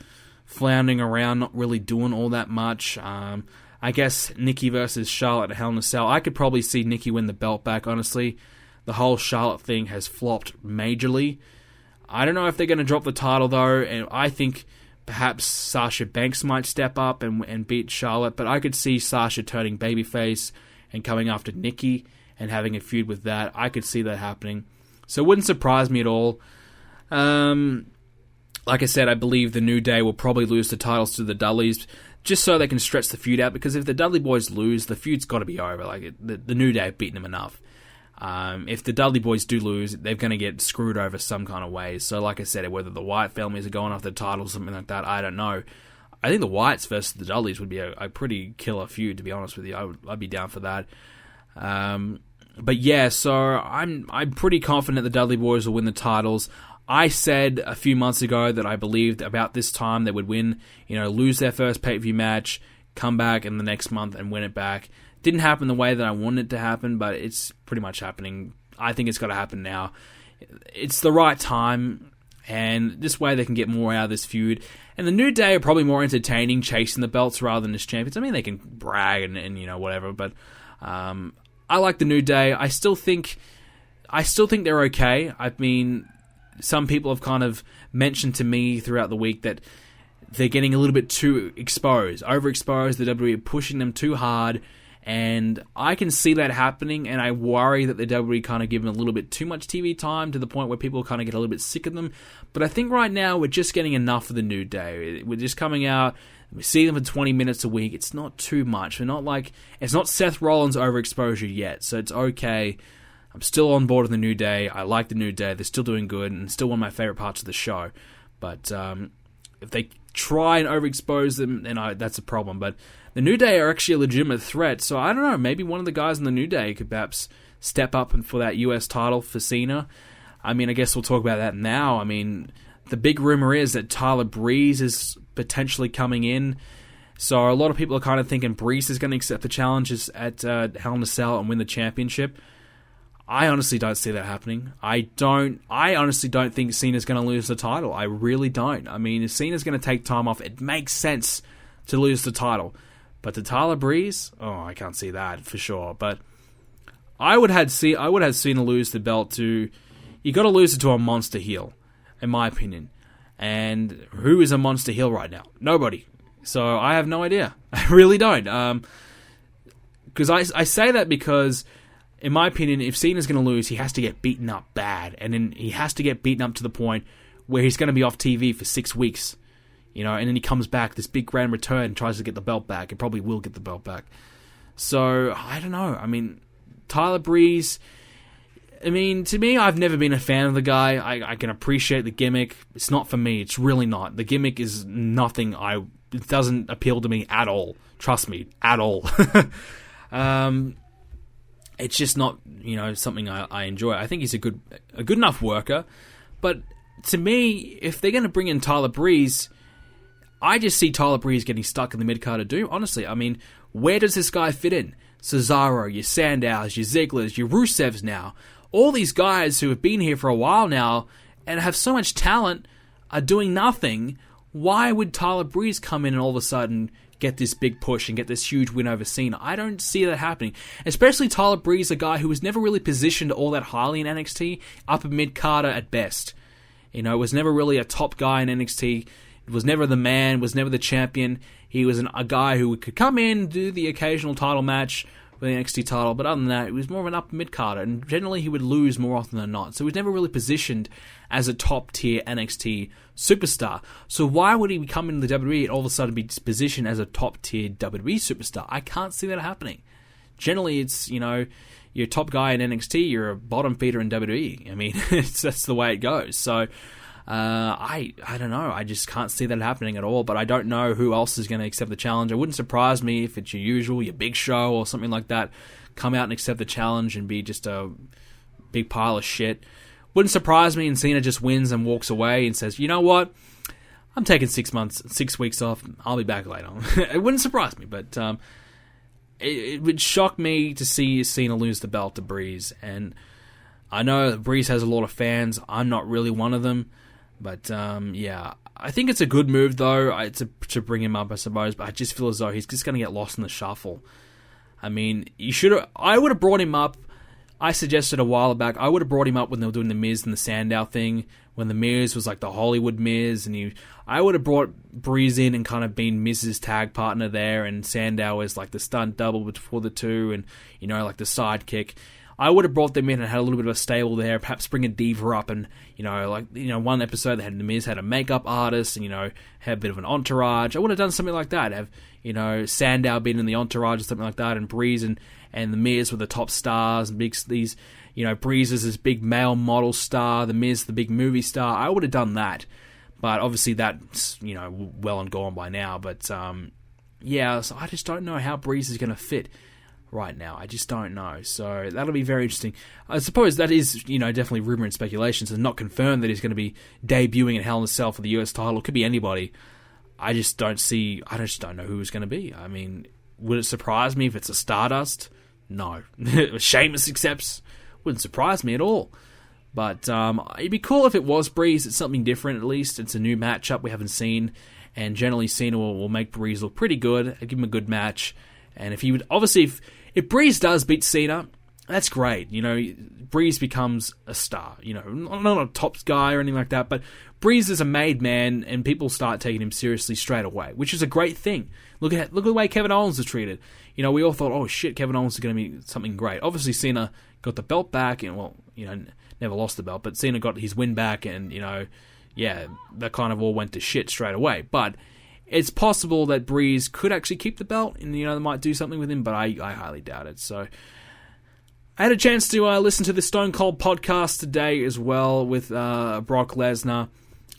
[SPEAKER 1] floundering around, not really doing all that much. I guess Nikki versus Charlotte at Hell in a Cell. I could probably see Nikki win the belt back, honestly. The whole Charlotte thing has flopped majorly. I don't know if they're going to drop the title, though, and I think perhaps Sasha Banks might step up and beat Charlotte, but I could see Sasha turning babyface and coming after Nikki and having a feud with that. I could see that happening. So it wouldn't surprise me at all. Like I said, I believe the New Day will probably lose the titles to the Dudleys just so they can stretch the feud out, because if the Dudley Boys lose, the feud's got to be over. Like the New Day have beaten them enough. If the Dudley Boys do lose, they're going to get screwed over some kind of way. So like I said, whether the Wyatt families are going after the titles or something like that, I don't know. I think the Wyatts versus the Dudleys would be a pretty killer feud, to be honest with you. I'd be down for that. But yeah, so I'm pretty confident the Dudley Boys will win the titles. I said a few months ago that I believed about this time they would win, lose their first pay-per-view match, come back in the next month and win it back. Didn't happen the way that I wanted it to happen, but it's pretty much happening. I think it's got to happen now. It's the right time, and this way they can get more out of this feud. And the New Day are probably more entertaining chasing the belts rather than as champions. I mean, they can brag and whatever, but I like the New Day. I still think they're okay. I mean, some people have kind of mentioned to me throughout the week that they're getting a little bit too overexposed. The WWE are pushing them too hard, and I can see that happening, and I worry that the WWE kind of give them a little bit too much TV time to the point where people kind of get a little bit sick of them. But I think right now we're just getting enough of the New Day. We're just coming out, we see them for 20 minutes a week. It's not too much. It's not Seth Rollins' overexposure yet, so it's okay. I'm still on board with the New Day. I like the New Day. They're still doing good and still one of my favorite parts of the show. But if they try and overexpose them, then that's a problem. But the New Day are actually a legitimate threat. So I don't know. Maybe one of the guys in the New Day could perhaps step up for that US title for Cena. I mean, I guess we'll talk about that now. I mean, the big rumor is that Tyler Breeze is potentially coming in. So a lot of people are kind of thinking Breeze is going to accept the challenges at Hell in a Cell and win the championship. I honestly don't see that happening. I honestly don't think Cena's going to lose the title. I really don't. I mean, if Cena's going to take time off, it makes sense to lose the title. But to Tyler Breeze, I can't see that for sure. But I would have Cena lose the belt to. You got to lose it to a monster heel, in my opinion. And who is a monster heel right now? Nobody. So I have no idea. I really don't. Because I say that because, in my opinion, if Cena's going to lose, he has to get beaten up bad. And then he has to get beaten up to the point where he's going to be off TV for 6 weeks. And then he comes back, this big grand return, and tries to get the belt back. He probably will get the belt back. So, I don't know. I mean, Tyler Breeze, to me, I've never been a fan of the guy. I can appreciate the gimmick. It's not for me. It's really not. The gimmick is nothing. It doesn't appeal to me at all. Trust me, at all. It's just not, something I enjoy. I think he's a good enough worker. But to me, if they're going to bring in Tyler Breeze, I just see Tyler Breeze getting stuck in the mid-card to do. Honestly, where does this guy fit in? Cesaro, your Sandows, your Zigglers, your Rusevs now. All these guys who have been here for a while now and have so much talent are doing nothing. Why would Tyler Breeze come in and all of a sudden get this big push and get this huge win over Cena? I don't see that happening. Especially Tyler Breeze, a guy who was never really positioned all that highly in NXT, upper mid-carder at best. Was never really a top guy in NXT. Was never the man, was never the champion. He was a guy who could come in, do the occasional title match with the NXT title, but other than that, he was more of an upper mid-carder, and generally he would lose more often than not. So he was never really positioned as a top-tier NXT superstar. So why would he come into the WWE and all of a sudden be positioned as a top-tier WWE superstar? I can't see that happening. Generally, it's, you're a top guy in NXT, you're a bottom feeder in WWE. I mean, that's the way it goes. So I don't know. I just can't see that happening at all. But I don't know who else is going to accept the challenge. It wouldn't surprise me if it's your Big Show or something like that, come out and accept the challenge and be just a big pile of shit. Wouldn't surprise me, and Cena just wins and walks away and says, you know what? I'm taking 6 weeks off. I'll be back later. It wouldn't surprise me, but it would shock me to see Cena lose the belt to Breeze. And I know Breeze has a lot of fans. I'm not really one of them. But, yeah, I think it's a good move, though, to bring him up, I suppose. But I just feel as though he's just going to get lost in the shuffle. I mean, I would have brought him up. I suggested a while back, I would have brought him up when they were doing the Miz and the Sandow thing, when the Miz was like the Hollywood Miz, and I would have brought Breeze in and kind of been Miz's tag partner there, and Sandow as like the stunt double before the two, and, like the sidekick. I would have brought them in and had a little bit of a stable there, perhaps bring a diva up, and, one episode they had the Miz had a makeup artist, and, had a bit of an entourage. I would have done something like that, have, Sandow been in the entourage or something like that, and Breeze and the Miz were the top stars, and these, Breeze is this big male model star, the Miz the big movie star. I would have done that, but obviously that's, well and gone by now, but, yeah, so I just don't know how Breeze is going to fit right now. I just don't know. So that'll be very interesting. I suppose that is, definitely rumor and speculation. So it's not confirmed that he's going to be debuting in Hell in a Cell for the US title. It could be anybody. I just don't know who it's going to be. I mean, would it surprise me if it's a Stardust? No. Sheamus accepts? Wouldn't surprise me at all. But it'd be cool if it was Breeze. It's something different at least. It's a new matchup we haven't seen. And generally Cena will make Breeze look pretty good. Give him a good match. And if he would, obviously, if Breeze does beat Cena, that's great. Breeze becomes a star. Not a top guy or anything like that, but Breeze is a made man, and people start taking him seriously straight away, which is a great thing. Look at the way Kevin Owens was treated. We all thought, oh shit, Kevin Owens is going to be something great. Obviously, Cena got the belt back, and never lost the belt, but Cena got his win back, and that kind of all went to shit straight away. But it's possible that Breeze could actually keep the belt, and they might do something with him, but I highly doubt it. So I had a chance to listen to the Stone Cold podcast today as well with Brock Lesnar.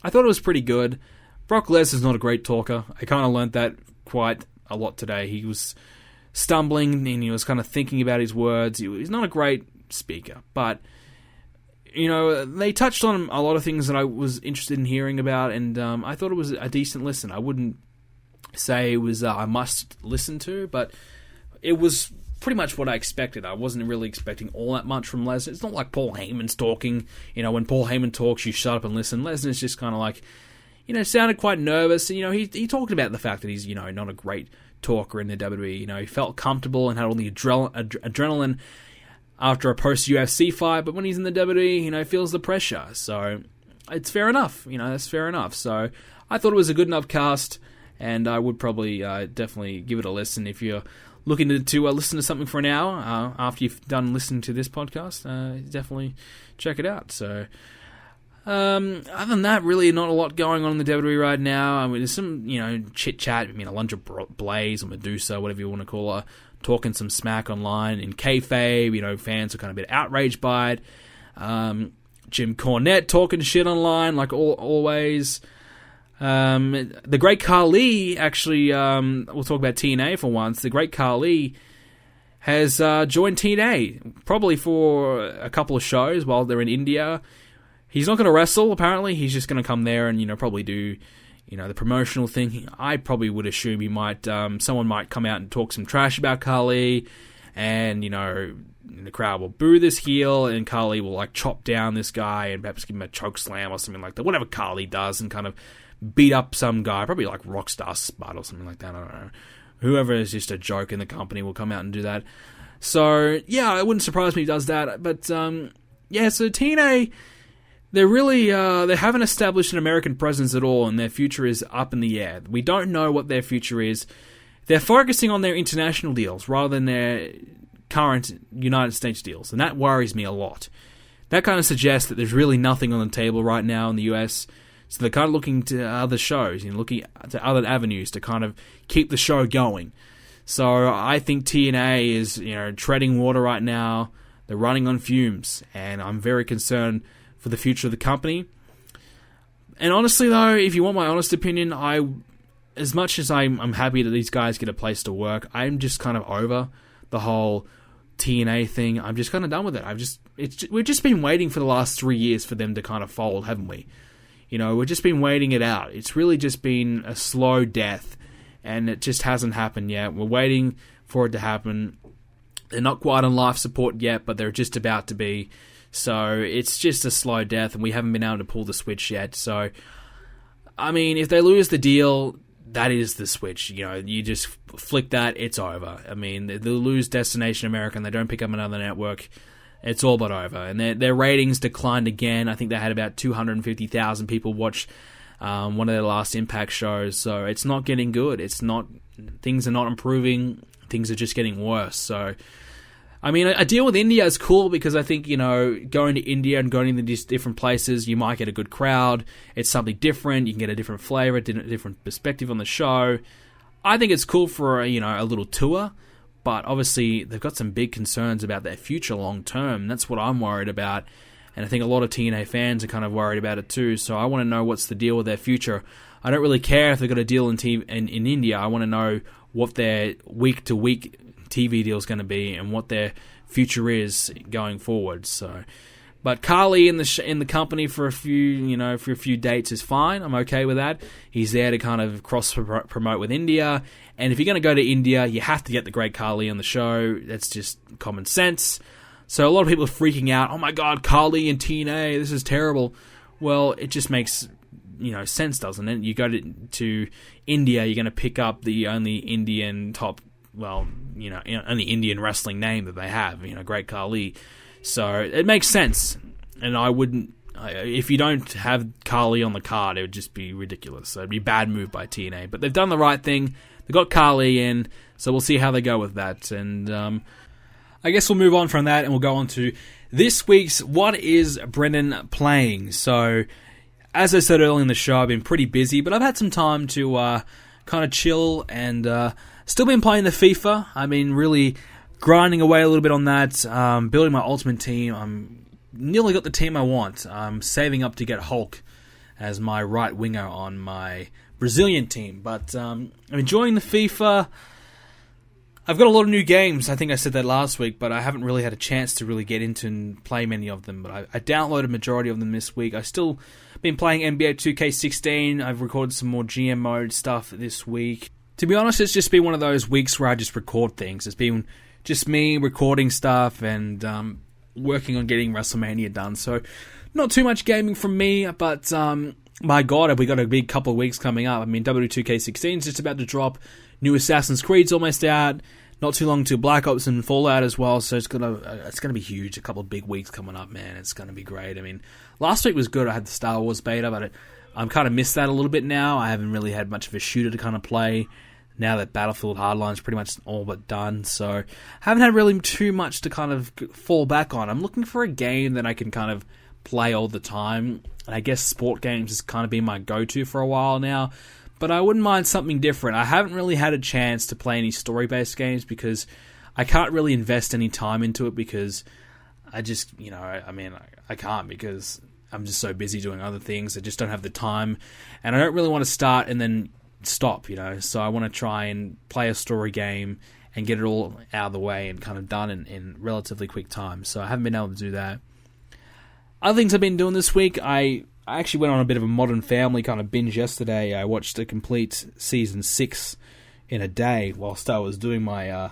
[SPEAKER 1] I thought it was pretty good. Brock Lesnar's not a great talker. I kind of learned that quite a lot today. He was stumbling, and he was kind of thinking about his words. He's not a great speaker, but they touched on a lot of things that I was interested in hearing about, and I thought it was a decent listen. I wouldn't say it was a must listen to, but it was pretty much what I expected. I wasn't really expecting all that much from Lesnar. It's not like Paul Heyman's talking. When Paul Heyman talks, you shut up and listen. Lesnar's just kind of like, sounded quite nervous. And, he talked about the fact that he's, not a great talker in the WWE. He felt comfortable and had all the adrenaline after a post-UFC fight, but when he's in the WWE, feels the pressure. So it's fair enough. That's fair enough. So I thought it was a good enough cast, and I would probably definitely give it a listen if you're looking to listen to something for an hour after you've done listening to this podcast. Definitely check it out. So other than that, really not a lot going on in the WWE right now. I mean, there's some, chit-chat. Alundra Blaze or Medusa, whatever you want to call her, talking some smack online in kayfabe. Fans are kind of a bit outraged by it. Jim Cornette talking shit online like always. The Great Khali, actually, we'll talk about TNA for once. The Great Khali has joined TNA, probably for a couple of shows while they're in India. He's not going to wrestle, apparently. He's just going to come there and, probably do, the promotional thing. I probably would assume he might, someone might come out and talk some trash about Khali, and, the crowd will boo this heel, and Khali will, chop down this guy and perhaps give him a choke slam or something like that. Whatever Khali does, and kind of beat up some guy, probably like Rockstar Spud or something like that. I don't know. Whoever is just a joke in the company will come out and do that. So, yeah, it wouldn't surprise me if he does that. But, so TNA, they're really, they haven't established an American presence at all, and their future is up in the air. We don't know what their future is. They're focusing on their international deals rather than their current United States deals, and that worries me a lot. That kind of suggests that there's really nothing on the table right now in the US, so they're kind of looking to other shows, looking to other avenues to kind of keep the show going. So I think TNA is, treading water right now. They're running on fumes, and I'm very concerned for the future of the company. And honestly, though, if you want my honest opinion, as much as I'm happy that these guys get a place to work, I'm just kind of over the whole TNA thing. I'm just kind of done with it. We've just been waiting for the last 3 years for them to kind of fold, haven't we? We've just been waiting it out. It's really just been a slow death, and it just hasn't happened yet. We're waiting for it to happen. They're not quite on life support yet, but they're just about to be. So it's just a slow death, and we haven't been able to pull the switch yet. So, I mean, if they lose the deal, that is the switch. You just flick that, it's over. I mean, they lose Destination America and they don't pick up another network, it's all but over. And their ratings declined again. I think they had about 250,000 people watch one of their last Impact shows. So it's not getting good. Things are not improving. Things are just getting worse. So, I mean, a deal with India is cool because I think, going to India and going to these different places, you might get a good crowd. It's something different. You can get a different flavor, a different perspective on the show. I think it's cool for, a little tour. But obviously, they've got some big concerns about their future long term. That's what I'm worried about. And I think a lot of TNA fans are kind of worried about it too. So I want to know what's the deal with their future. I don't really care if they've got a deal in India. I want to know what their week-to-week TV deal is going to be and what their future is going forward. So, but Carly in the company for a few dates is fine. I'm okay with that. He's there to kind of cross promote with India. And if you're going to go to India, you have to get the great Carly on the show. That's just common sense. So a lot of people are freaking out. Oh my God, Carly and TNA, this is terrible. Well, it just makes sense, doesn't it? You go to India, you're going to pick up the only Indian only Indian wrestling name that they have, Great Khali. So it makes sense. And if you don't have Khali on the card, it would just be ridiculous. So it'd be a bad move by TNA. But they've done the right thing. They got Khali in, so we'll see how they go with that. And I guess we'll move on from that and we'll go on to this week's What is Brendan Playing? So, as I said earlier in the show, I've been pretty busy, but I've had some time to kind of chill and still been playing the FIFA. I've been really grinding away a little bit on that, building my ultimate team. I'm nearly got the team I want. I'm saving up to get Hulk as my right winger on my Brazilian team. But I'm enjoying the FIFA. I've got a lot of new games. I think I said that last week, but I haven't really had a chance to really get into and play many of them. But I downloaded a majority of them this week. I've still been playing NBA 2K16. I've recorded some more GM mode stuff this week. To be honest, it's just been one of those weeks where I just record things. It's been just me recording stuff and working on getting Wrestlemania done. So not too much gaming from me, but my God, have we got a big couple of weeks coming up. I mean, W2K16 is just about to drop. New Assassin's Creed's almost out. Not too long to Black Ops and Fallout as well, so it's gonna be huge. A couple of big weeks coming up, man. It's gonna be great. I mean, last week was good. I had the Star Wars beta, but I'm kind of missed that a little bit now. I haven't really had much of a shooter to kind of play now that Battlefield Hardline's pretty much all but done. So I haven't had really too much to kind of fall back on. I'm looking for a game that I can kind of play all the time. And I guess sport games has kind of been my go-to for a while now. But I wouldn't mind something different. I haven't really had a chance to play any story-based games because I can't really invest any time into it because I just, I can't because I'm just so busy doing other things. I just don't have the time. And I don't really want to start and then stop, So I want to try and play a story game and get it all out of the way and kind of done in relatively quick time. So I haven't been able to do that. Other things I've been doing this week, I actually went on a bit of a Modern Family kind of binge yesterday. I watched a complete season 6 in a day whilst I was doing my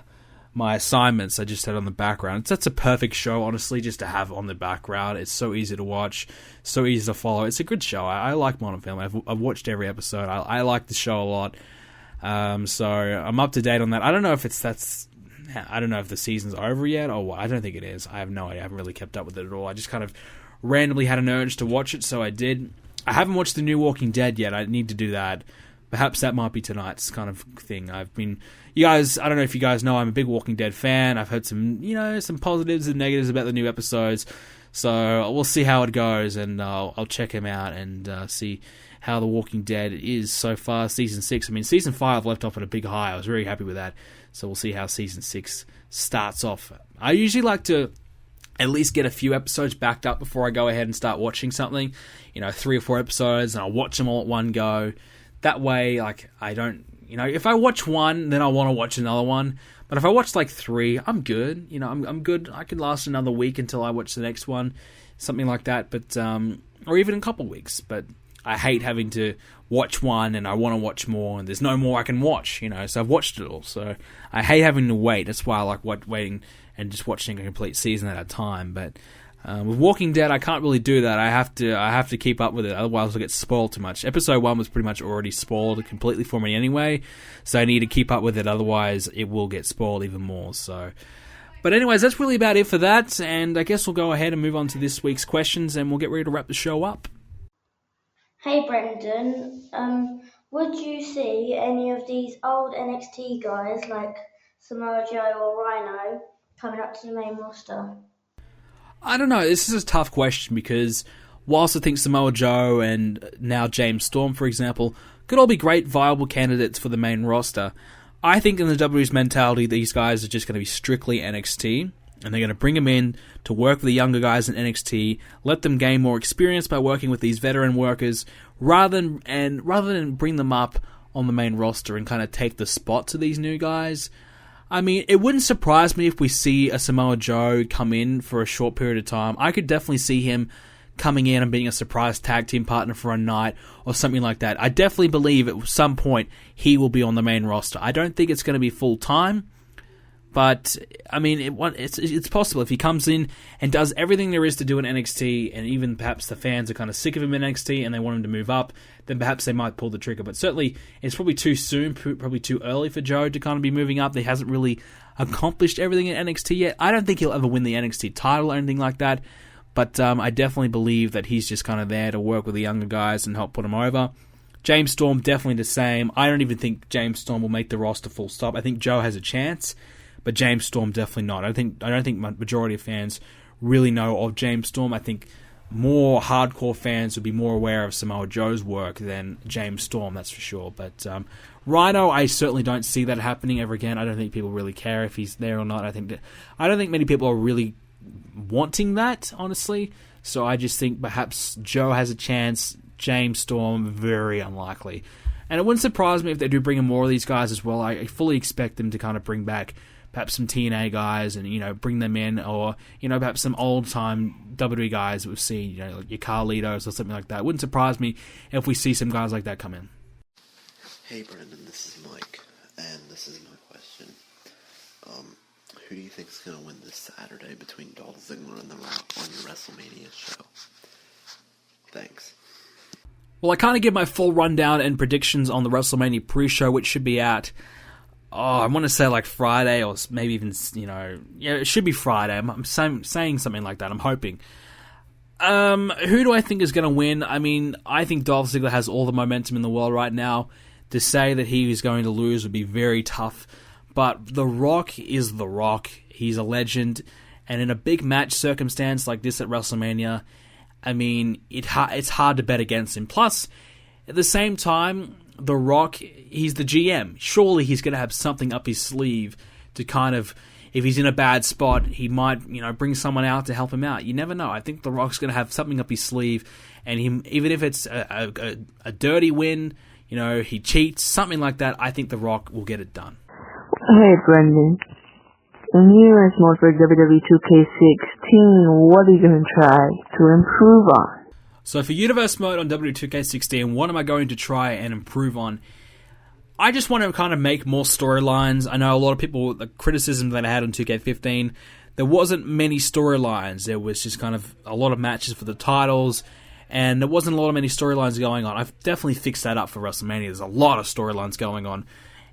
[SPEAKER 1] my assignments. I just had on the background. That's a perfect show, honestly, just to have on the background. It's so easy to watch, so easy to follow. It's a good show. I like Modern Family. I've watched every episode. I like the show a lot. So I'm up to date on that. I don't know if I don't know if the season's over yet or what. I don't think it is. I have no idea. I haven't really kept up with it at all. I just kind of randomly had an urge to watch it, so I did. I haven't watched the new Walking Dead yet. I need to do that. perhaps that might be tonight's kind of thing. You guys, I don't know if you guys know, I'm a big Walking Dead fan. I've heard some positives and negatives about the new episodes. So we'll see how it goes, and I'll check him out and see how The Walking Dead is so far. Season 6, I mean, Season 5 left off at a big high. I was very happy with that. So we'll see how Season 6 starts off. I usually like to at least get a few episodes backed up before I go ahead and start watching something. 3 or 4 episodes, and I'll watch them all at one go. That way, like, I don't... if I watch one, then I want to watch another one. But if I watch, 3, I'm good. I'm good. I could last another week until I watch the next one. Something like that. But or even a couple weeks. But I hate having to watch one and I want to watch more, and there's no more I can watch, so I've watched it all. So I hate having to wait. That's why I like waiting and just watching a complete season at a time. But with Walking Dead, I can't really do that. I have to keep up with it, otherwise I'll get spoiled too much. Episode 1 was pretty much already spoiled completely for me anyway, so I need to keep up with it, otherwise it will get spoiled even more. So, but anyways, that's really about it for that, and I guess we'll go ahead and move on to this week's questions, and we'll get ready to wrap the show up.
[SPEAKER 2] Hey Brendan, would you see any of these old NXT guys like Samoa Joe or Rhino coming up to the main roster?
[SPEAKER 1] I don't know, this is a tough question, because whilst I think Samoa Joe and now James Storm, for example, could all be great viable candidates for the main roster, I think in the WWE's mentality, these guys are just going to be strictly NXT, and they're going to bring them in to work with the younger guys in NXT, let them gain more experience by working with these veteran workers, rather than bring them up on the main roster and kind of take the spot to these new guys. I mean, it wouldn't surprise me if we see a Samoa Joe come in for a short period of time. I could definitely see him coming in and being a surprise tag team partner for a night or something like that. I definitely believe at some point he will be on the main roster. I don't think it's going to be full time, but I mean, it's possible if he comes in and does everything there is to do in NXT, and even perhaps the fans are kind of sick of him in NXT and they want him to move up, then perhaps they might pull the trigger. But certainly, it's probably too soon, probably too early for Joe to kind of be moving up. He hasn't really accomplished everything in NXT yet. I don't think he'll ever win the NXT title or anything like that, but I definitely believe that he's just kind of there to work with the younger guys and help put them over. James Storm, definitely the same. I don't even think James Storm will make the roster full stop. I think Joe has a chance, but James Storm definitely not. I don't think majority of fans really know of James Storm. I think more hardcore fans would be more aware of Samoa Joe's work than James Storm, that's for sure. But Rhino, I certainly don't see that happening ever again. I don't think people really care if he's there or not. I don't think many people are really wanting that, honestly. So I just think perhaps Joe has a chance. James Storm, very unlikely. And it wouldn't surprise me if they do bring in more of these guys as well. I fully expect them to kind of bring back perhaps some TNA guys and, bring them in, or, perhaps some old-time WWE guys that we've seen, like your Carlitos or something like that. It wouldn't surprise me if we see some guys like that come in.
[SPEAKER 3] Hey Brendan, this is Mike, and this is my question. Who do you think is going to win this Saturday between Dolph Ziggler and The Rock on your WrestleMania show? Thanks.
[SPEAKER 1] Well, I kind of give my full rundown and predictions on the WrestleMania pre-show, which should be out, I want to say like Friday, or maybe even, it should be Friday. I'm saying something like that. I'm hoping. Who do I think is going to win? I mean, I think Dolph Ziggler has all the momentum in the world right now. To say that he is going to lose would be very tough. But The Rock is The Rock. He's a legend. And in a big match circumstance like this at WrestleMania, I mean, it's hard to bet against him. Plus, at the same time, The Rock, he's the GM. Surely he's going to have something up his sleeve to kind of, if he's in a bad spot, he might, bring someone out to help him out. You never know. I think The Rock's going to have something up his sleeve, and even if it's a dirty win, he cheats, something like that, I think The Rock will get it done.
[SPEAKER 4] Hey, Brendan. In US mode for WWE 2K16, what are you going to try to improve on?
[SPEAKER 1] So for Universe Mode on WWE 2K16, what am I going to try and improve on? I just want to kind of make more storylines. I know a lot of people, the criticism that I had on 2K15, there wasn't many storylines. There was just kind of a lot of matches for the titles, and there wasn't a lot of many storylines going on. I've definitely fixed that up for WrestleMania. There's a lot of storylines going on.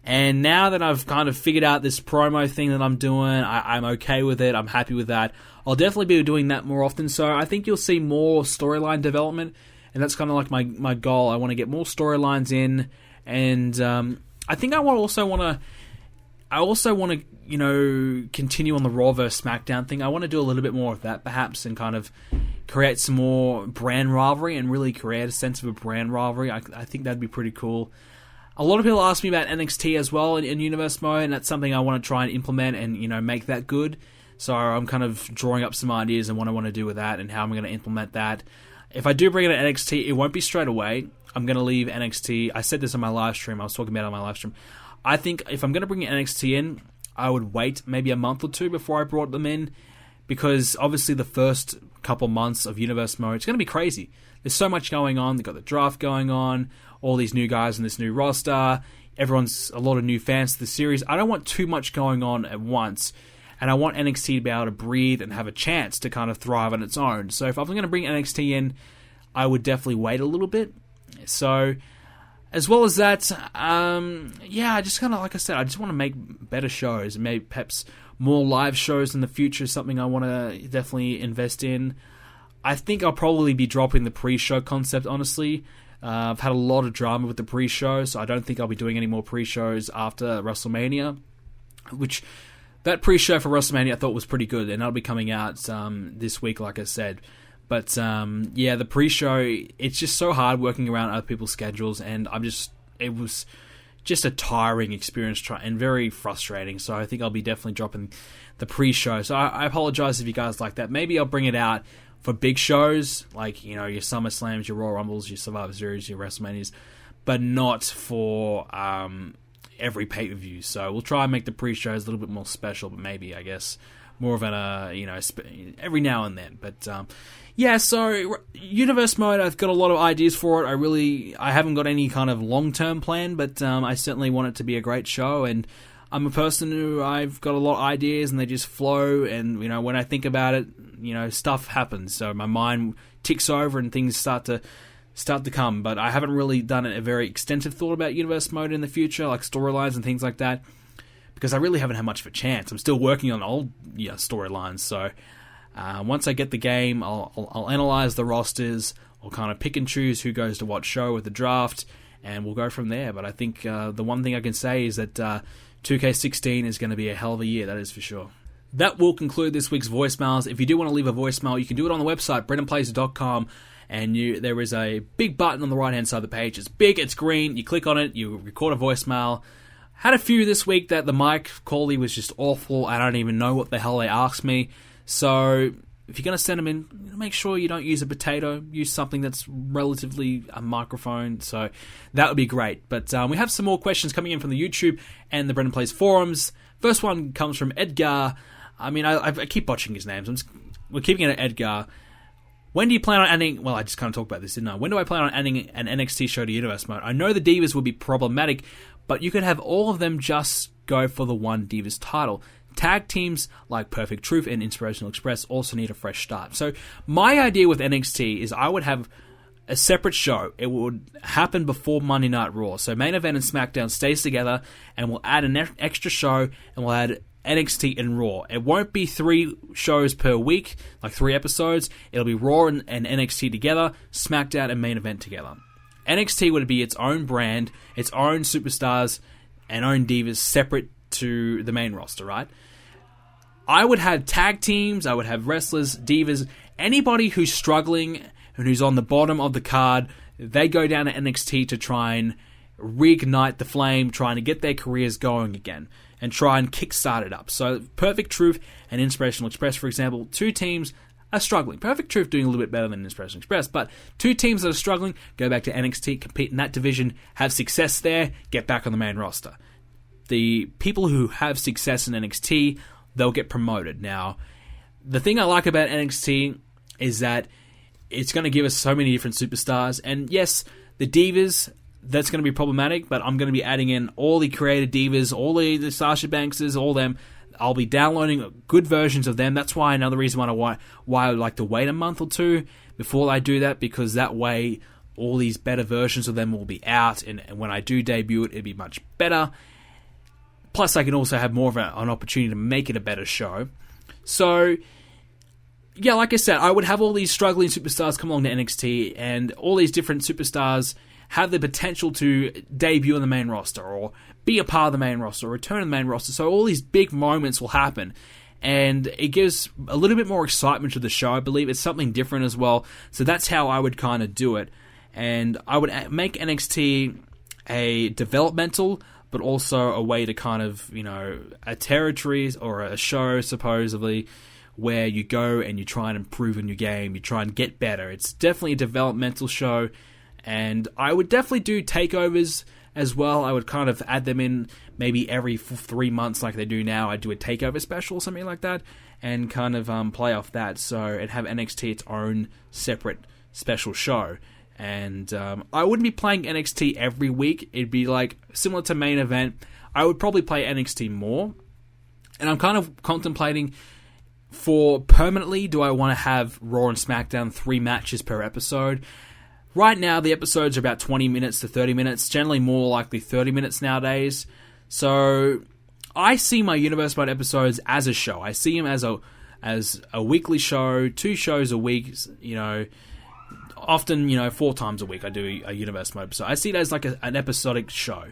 [SPEAKER 1] And now that I've kind of figured out this promo thing that I'm doing, I'm okay with it. I'm happy with that. I'll definitely be doing that more often. So I think you'll see more storyline development. And that's kind of like my goal. I want to get more storylines in And I think I also want to, you know, continue on the Raw vs. SmackDown thing. I want to do a little bit more of that, perhaps, and kind of create some more brand rivalry and really create a sense of a brand rivalry. I think that'd be pretty cool. A lot of people ask me about NXT as well in Universe Mode, and that's something I want to try and implement and, you know, make that good. So I'm kind of drawing up some ideas and what I want to do with that and how I'm going to implement that. If I do bring it to NXT, it won't be straight away. I'm going to leave NXT. I said this on my live stream. I was talking about it on my live stream. I think if I'm going to bring NXT in, I would wait maybe a month or two before I brought them in, because obviously the first couple months of Universe Mode, it's going to be crazy. There's so much going on. They've got the draft going on, all these new guys in this new roster. Everyone's a lot of new fans to the series. I don't want too much going on at once, and I want NXT to be able to breathe and have a chance to kind of thrive on its own. So if I'm going to bring NXT in, I would definitely wait a little bit. So as well as that, I just kind of, like I said, I just want to make better shows and maybe perhaps more live shows in the future is something I want to definitely invest in. I think I'll probably be dropping the pre-show concept, honestly. I've had a lot of drama with the pre-show, so I don't think I'll be doing any more pre-shows after WrestleMania, which that pre-show for WrestleMania I thought was pretty good, and that'll be coming out this week, like I said. But the pre-show, it's just so hard working around other people's schedules, and it was just a tiring experience and very frustrating. So I think I'll be definitely dropping the pre-show. So I apologize if you guys like that. Maybe I'll bring it out for big shows, like, you know, your SummerSlams, your Royal Rumbles, your Survivor Series, your WrestleManias, but not for every pay-per-view. So we'll try and make the pre-shows a little bit more special, but maybe, I guess, more of every now and then. But so Universe Mode, I've got a lot of ideas for it. I haven't got any kind of long-term plan, but I certainly want it to be a great show, and I'm a person who I've got a lot of ideas and they just flow, and, you know, when I think about it, you know, stuff happens. So my mind ticks over and things start to come, but I haven't really done a very extensive thought about Universe Mode in the future, like storylines and things like that, because I really haven't had much of a chance. I'm still working on old storylines, so once I get the game, I'll analyze the rosters, I'll kind of pick and choose who goes to what show with the draft, and we'll go from there. But I think the one thing I can say is that 2K16 is going to be a hell of a year, that is for sure. That will conclude this week's voicemails. If you do want to leave a voicemail, you can do it on the website, BrendenPlayz.com, and there is a big button on the right-hand side of the page. It's big, it's green, you click on it, you record a voicemail. Had a few this week that the mic quality was just awful. I don't even know what the hell they asked me. So if you're going to send them in, make sure you don't use a potato. Use something that's relatively a microphone. So that would be great. But we have some more questions coming in from the YouTube and the BrendenPlayz forums. First one comes from Edgar. I mean, I keep botching his names. We're keeping it at Edgar. When do you plan on adding... Well, I just kind of talked about this, didn't I? When do I plan on adding an NXT show to Universe Mode? I know the Divas would be problematic, but you could have all of them just go for the one Divas title. Tag teams like Perfect Truth and Inspirational Express also need a fresh start. So my idea with NXT is I would have a separate show. It would happen before Monday Night Raw. So Main Event and SmackDown stays together, and we'll add an extra show, and we'll add NXT and Raw. It won't be 3 shows per week, like 3 episodes. It'll be Raw and NXT together, SmackDown and Main Event together. NXT would be its own brand, its own superstars, and own divas separate to the main roster, right? I would have tag teams, I would have wrestlers, divas, anybody who's struggling and who's on the bottom of the card, they go down to NXT to try and reignite the flame, trying to get their careers going again, and try and kickstart it up. So Perfect Truth and Inspirational Express, for example, 2 teams are struggling. Perfect Truth doing a little bit better than Inspirational Express, but 2 teams that are struggling, go back to NXT, compete in that division, have success there, get back on the main roster. The people who have success in NXT, they'll get promoted. Now, the thing I like about NXT is that it's going to give us so many different superstars, and yes, the divas, that's going to be problematic, but I'm going to be adding in all the created divas, all the Sasha Bankses, all them. I'll be downloading good versions of them. That's why another reason why I would like to wait a month or 2 before I do that, because that way all these better versions of them will be out, and when I do debut it, it'll be much better. Plus, I can also have more of an opportunity to make it a better show. So, yeah, like I said, I would have all these struggling superstars come along to NXT, and all these different superstars have the potential to debut on the main roster, or be a part of the main roster, or return to the main roster. So all these big moments will happen, and it gives a little bit more excitement to the show. I believe it's something different as well. So that's how I would kind of do it. And I would make NXT a developmental, but also a way to kind of, a territory or a show, supposedly, where you go and you try and improve in your game, you try and get better. It's definitely a developmental show, and I would definitely do takeovers as well. I would kind of add them in maybe every 3 months like they do now. I'd do a takeover special or something like that, and kind of play off that, so and have NXT its own separate special show. And I wouldn't be playing NXT every week. It'd be like similar to main event. I would probably play NXT more, and I'm kind of contemplating for permanently, do I want to have Raw and SmackDown 3 matches per episode? Right now, the episodes are about 20 minutes to 30 minutes, generally more likely 30 minutes nowadays. So I see my Universe Mode episodes as a show. I see them as a weekly show, 2 shows a week, often, 4 times a week I do a Universe Mode episode. I see it as like an episodic show,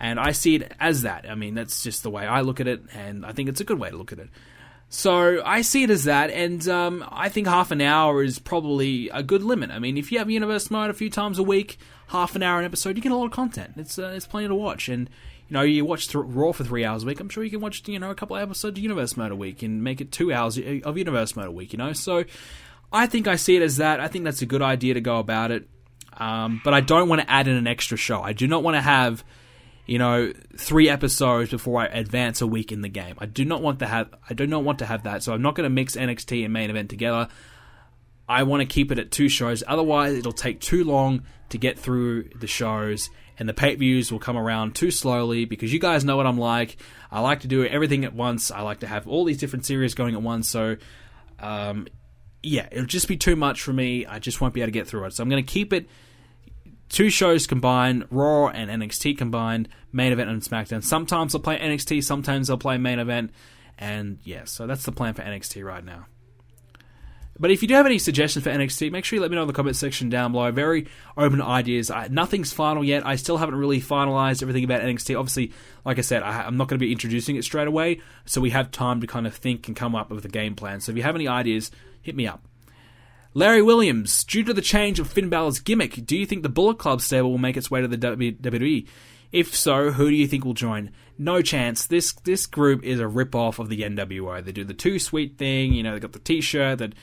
[SPEAKER 1] and I see it as that. I mean, that's just the way I look at it, and I think it's a good way to look at it. So I see it as that, and I think half an hour is probably a good limit. I mean, if you have Universe Mode a few times a week, half an hour an episode, you get a lot of content. It's plenty to watch, and you watch Raw for 3 hours a week. I'm sure you can watch a couple of episodes of Universe Mode a week and make it 2 hours of Universe Mode a week. So I think I see it as that. I think that's a good idea to go about it, but I don't want to add in an extra show. I do not want to have 3 episodes before I advance a week in the game. I do not want to have that. So I'm not going to mix NXT and main event together. I want to keep it at 2 shows. Otherwise, it'll take too long to get through the shows, and the pay-per-views will come around too slowly, because you guys know what I'm like. I like to do everything at once. I like to have all these different series going at once. So, it'll just be too much for me. I just won't be able to get through it. So I'm going to keep it 2 shows combined, Raw and NXT combined, main event and SmackDown. Sometimes I'll play NXT, sometimes I'll play main event, and so that's the plan for NXT right now. But if you do have any suggestions for NXT, make sure you let me know in the comment section down below. Very open ideas. Nothing's final yet. I still haven't really finalized everything about NXT. Obviously, like I said, I'm not going to be introducing it straight away, so we have time to kind of think and come up with a game plan. So if you have any ideas, hit me up. Larry Williams, due to the change of Finn Balor's gimmick, do you think the Bullet Club stable will make its way to the WWE? If so, who do you think will join? No chance. This group is a rip-off of the NWO. They do the Too Sweet thing, they got the t-shirt, that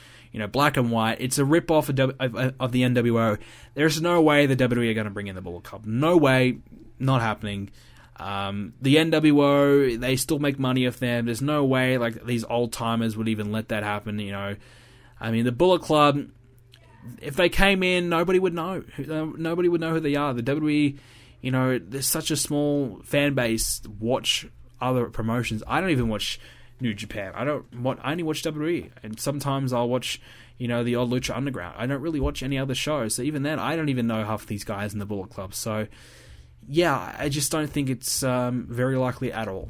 [SPEAKER 1] black and white. It's a rip-off of the NWO. There's no way the WWE are going to bring in the Bullet Club. No way. Not happening. The NWO, they still make money off them. There's no way these old-timers would even let that happen, I mean, the Bullet Club, if they came in, nobody would know. Nobody would know who they are. The WWE, there's such a small fan base. Watch other promotions. I don't even watch New Japan. I only watch WWE. And sometimes I'll watch, the old Lucha Underground. I don't really watch any other shows. So even then, I don't even know half these guys in the Bullet Club. So, I just don't think it's very likely at all.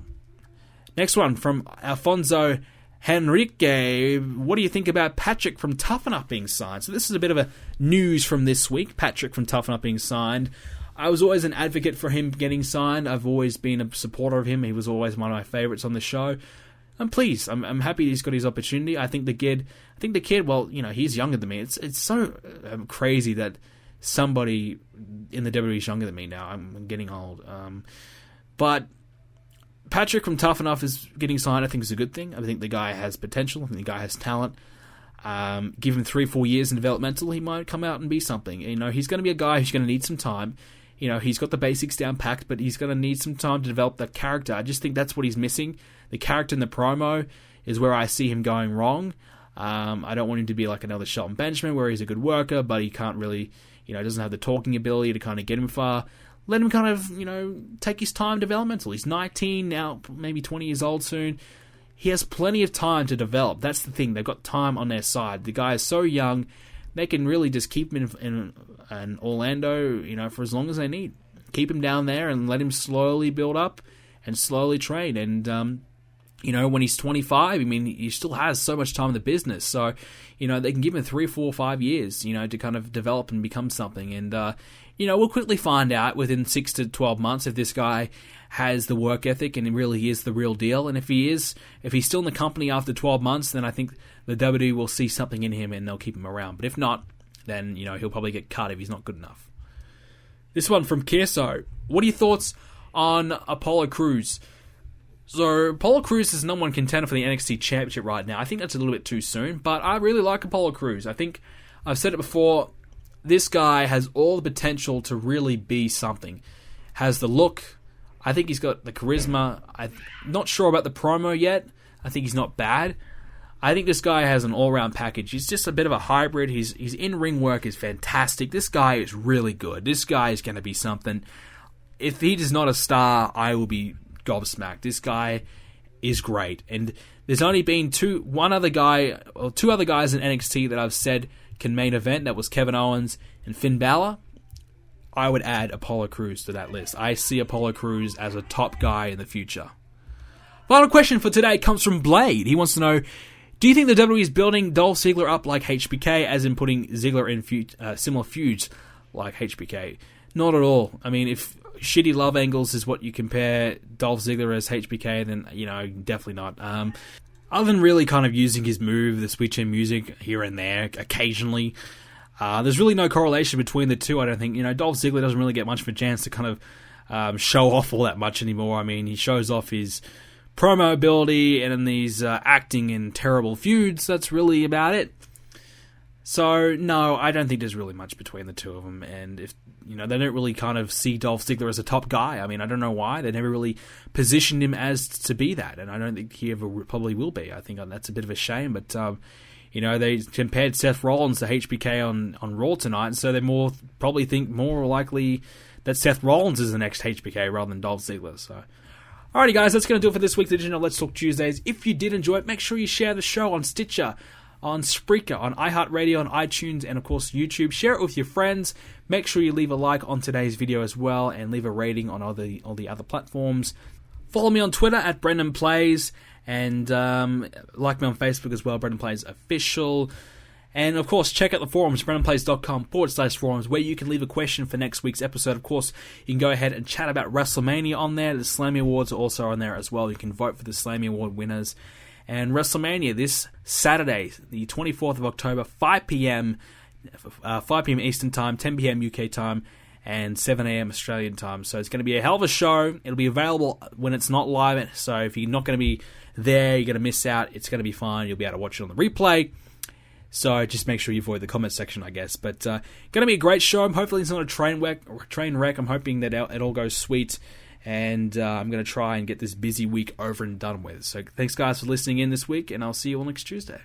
[SPEAKER 1] Next one from Alfonso Henrique, what do you think about Patrick from Toughen Up being signed? So this is a bit of a news from this week. Patrick from Toughen Up being signed. I was always an advocate for him getting signed. I've always been a supporter of him. He was always one of my favourites on the show. I'm pleased. I'm happy he's got his opportunity. I think the kid, well, he's younger than me. It's so crazy that somebody in the WWE is younger than me now. I'm getting old. But Patrick from Tough Enough is getting signed. I think is a good thing. I think the guy has potential. I think the guy has talent. Give him 3-4 years in developmental, he might come out and be something. He's going to be a guy who's going to need some time. He's got the basics down packed, but he's going to need some time to develop that character. I just think that's what he's missing. The character in the promo is where I see him going wrong. I don't want him to be like another Shelton Benjamin, where he's a good worker, but he can't really, doesn't have the talking ability to kind of get him far. Let him kind of, take his time developmental. He's 19 now, maybe 20 years old soon. He has plenty of time to develop. That's the thing. They've got time on their side. The guy is so young, they can really just keep him in Orlando, for as long as they need. Keep him down there and let him slowly build up and slowly train. And when he's 25, I mean, he still has so much time in the business. So, they can give him 3, 4, 5 years, to kind of develop and become something. And, we'll quickly find out within 6 to 12 months if this guy has the work ethic and really is the real deal. And if he's still in the company after 12 months, then I think the WWE will see something in him and they'll keep him around. But if not, then, he'll probably get cut if he's not good enough. This one from Kirso. What are your thoughts on Apollo Crews? So, Apollo Crews is number one contender for the NXT Championship right now. I think that's a little bit too soon, but I really like Apollo Crews. I think, I've said it before, this guy has all the potential to really be something. Has the look. I think he's got the charisma. I'm not sure about the promo yet. I think he's not bad. I think this guy has an all-round package. He's just a bit of a hybrid. His in-ring work is fantastic. This guy is really good. This guy is going to be something. If he is not a star, I will be gobsmacked. This guy is great. And there's only been two other guys in NXT that I've said can main event. That was Kevin Owens and Finn Balor. I would add Apollo Crews to that list. I see Apollo Crews as a top guy in the future. Final question for today comes from Blade. He wants to know, do you think the WWE is building Dolph Ziggler up like HBK, as in putting Ziggler in similar feuds like HBK? Not at all. I mean, if shitty love angles is what you compare Dolph Ziggler as HBK, then, definitely not. Other than really kind of using his move, the switch in music here and there, occasionally, there's really no correlation between the two, I don't think. Dolph Ziggler doesn't really get much of a chance to kind of show off all that much anymore. I mean, he shows off his promo ability and in these acting in terrible feuds. That's really about it. So, no, I don't think there's really much between the two of them. And if, they don't really kind of see Dolph Ziggler as a top guy. I mean, I don't know why. They never really positioned him as to be that. And I don't think he ever probably will be. I think that's a bit of a shame. But, they compared Seth Rollins to HBK on Raw tonight. So they probably think more likely that Seth Rollins is the next HBK rather than Dolph Ziggler. So, alrighty, guys, that's going to do it for this week's edition of Let's Talk Tuesdays. If you did enjoy it, make sure you share the show on Stitcher, on Spreaker, on iHeartRadio, on iTunes, and of course YouTube. Share it with your friends. Make sure you leave a like on today's video as well, and leave a rating on all the other platforms. Follow me on Twitter at BrendenPlayz, and like me on Facebook as well, BrendenPlayz Official. And of course, check out the forums, BrendenPlayz.com/forums, where you can leave a question for next week's episode. Of course, you can go ahead and chat about Wrestlemania on there. The Slammy Awards are also on there as well. You can vote for the Slammy Award winners. And Wrestlemania this Saturday, the 24th of October, 5 p.m. Eastern Time, 10 p.m. UK time, and 7 a.m. Australian time. So it's going to be a hell of a show. It'll be available when it's not live. So if you're not going to be there, you're going to miss out. It's going to be fine. You'll be able to watch it on the replay. So just make sure you avoid the comment section, I guess. But going to be a great show. Hopefully it's not a train wreck. I'm hoping that it all goes sweet. And I'm going to try and get this busy week over and done with. So thanks, guys, for listening in this week, and I'll see you all next Tuesday.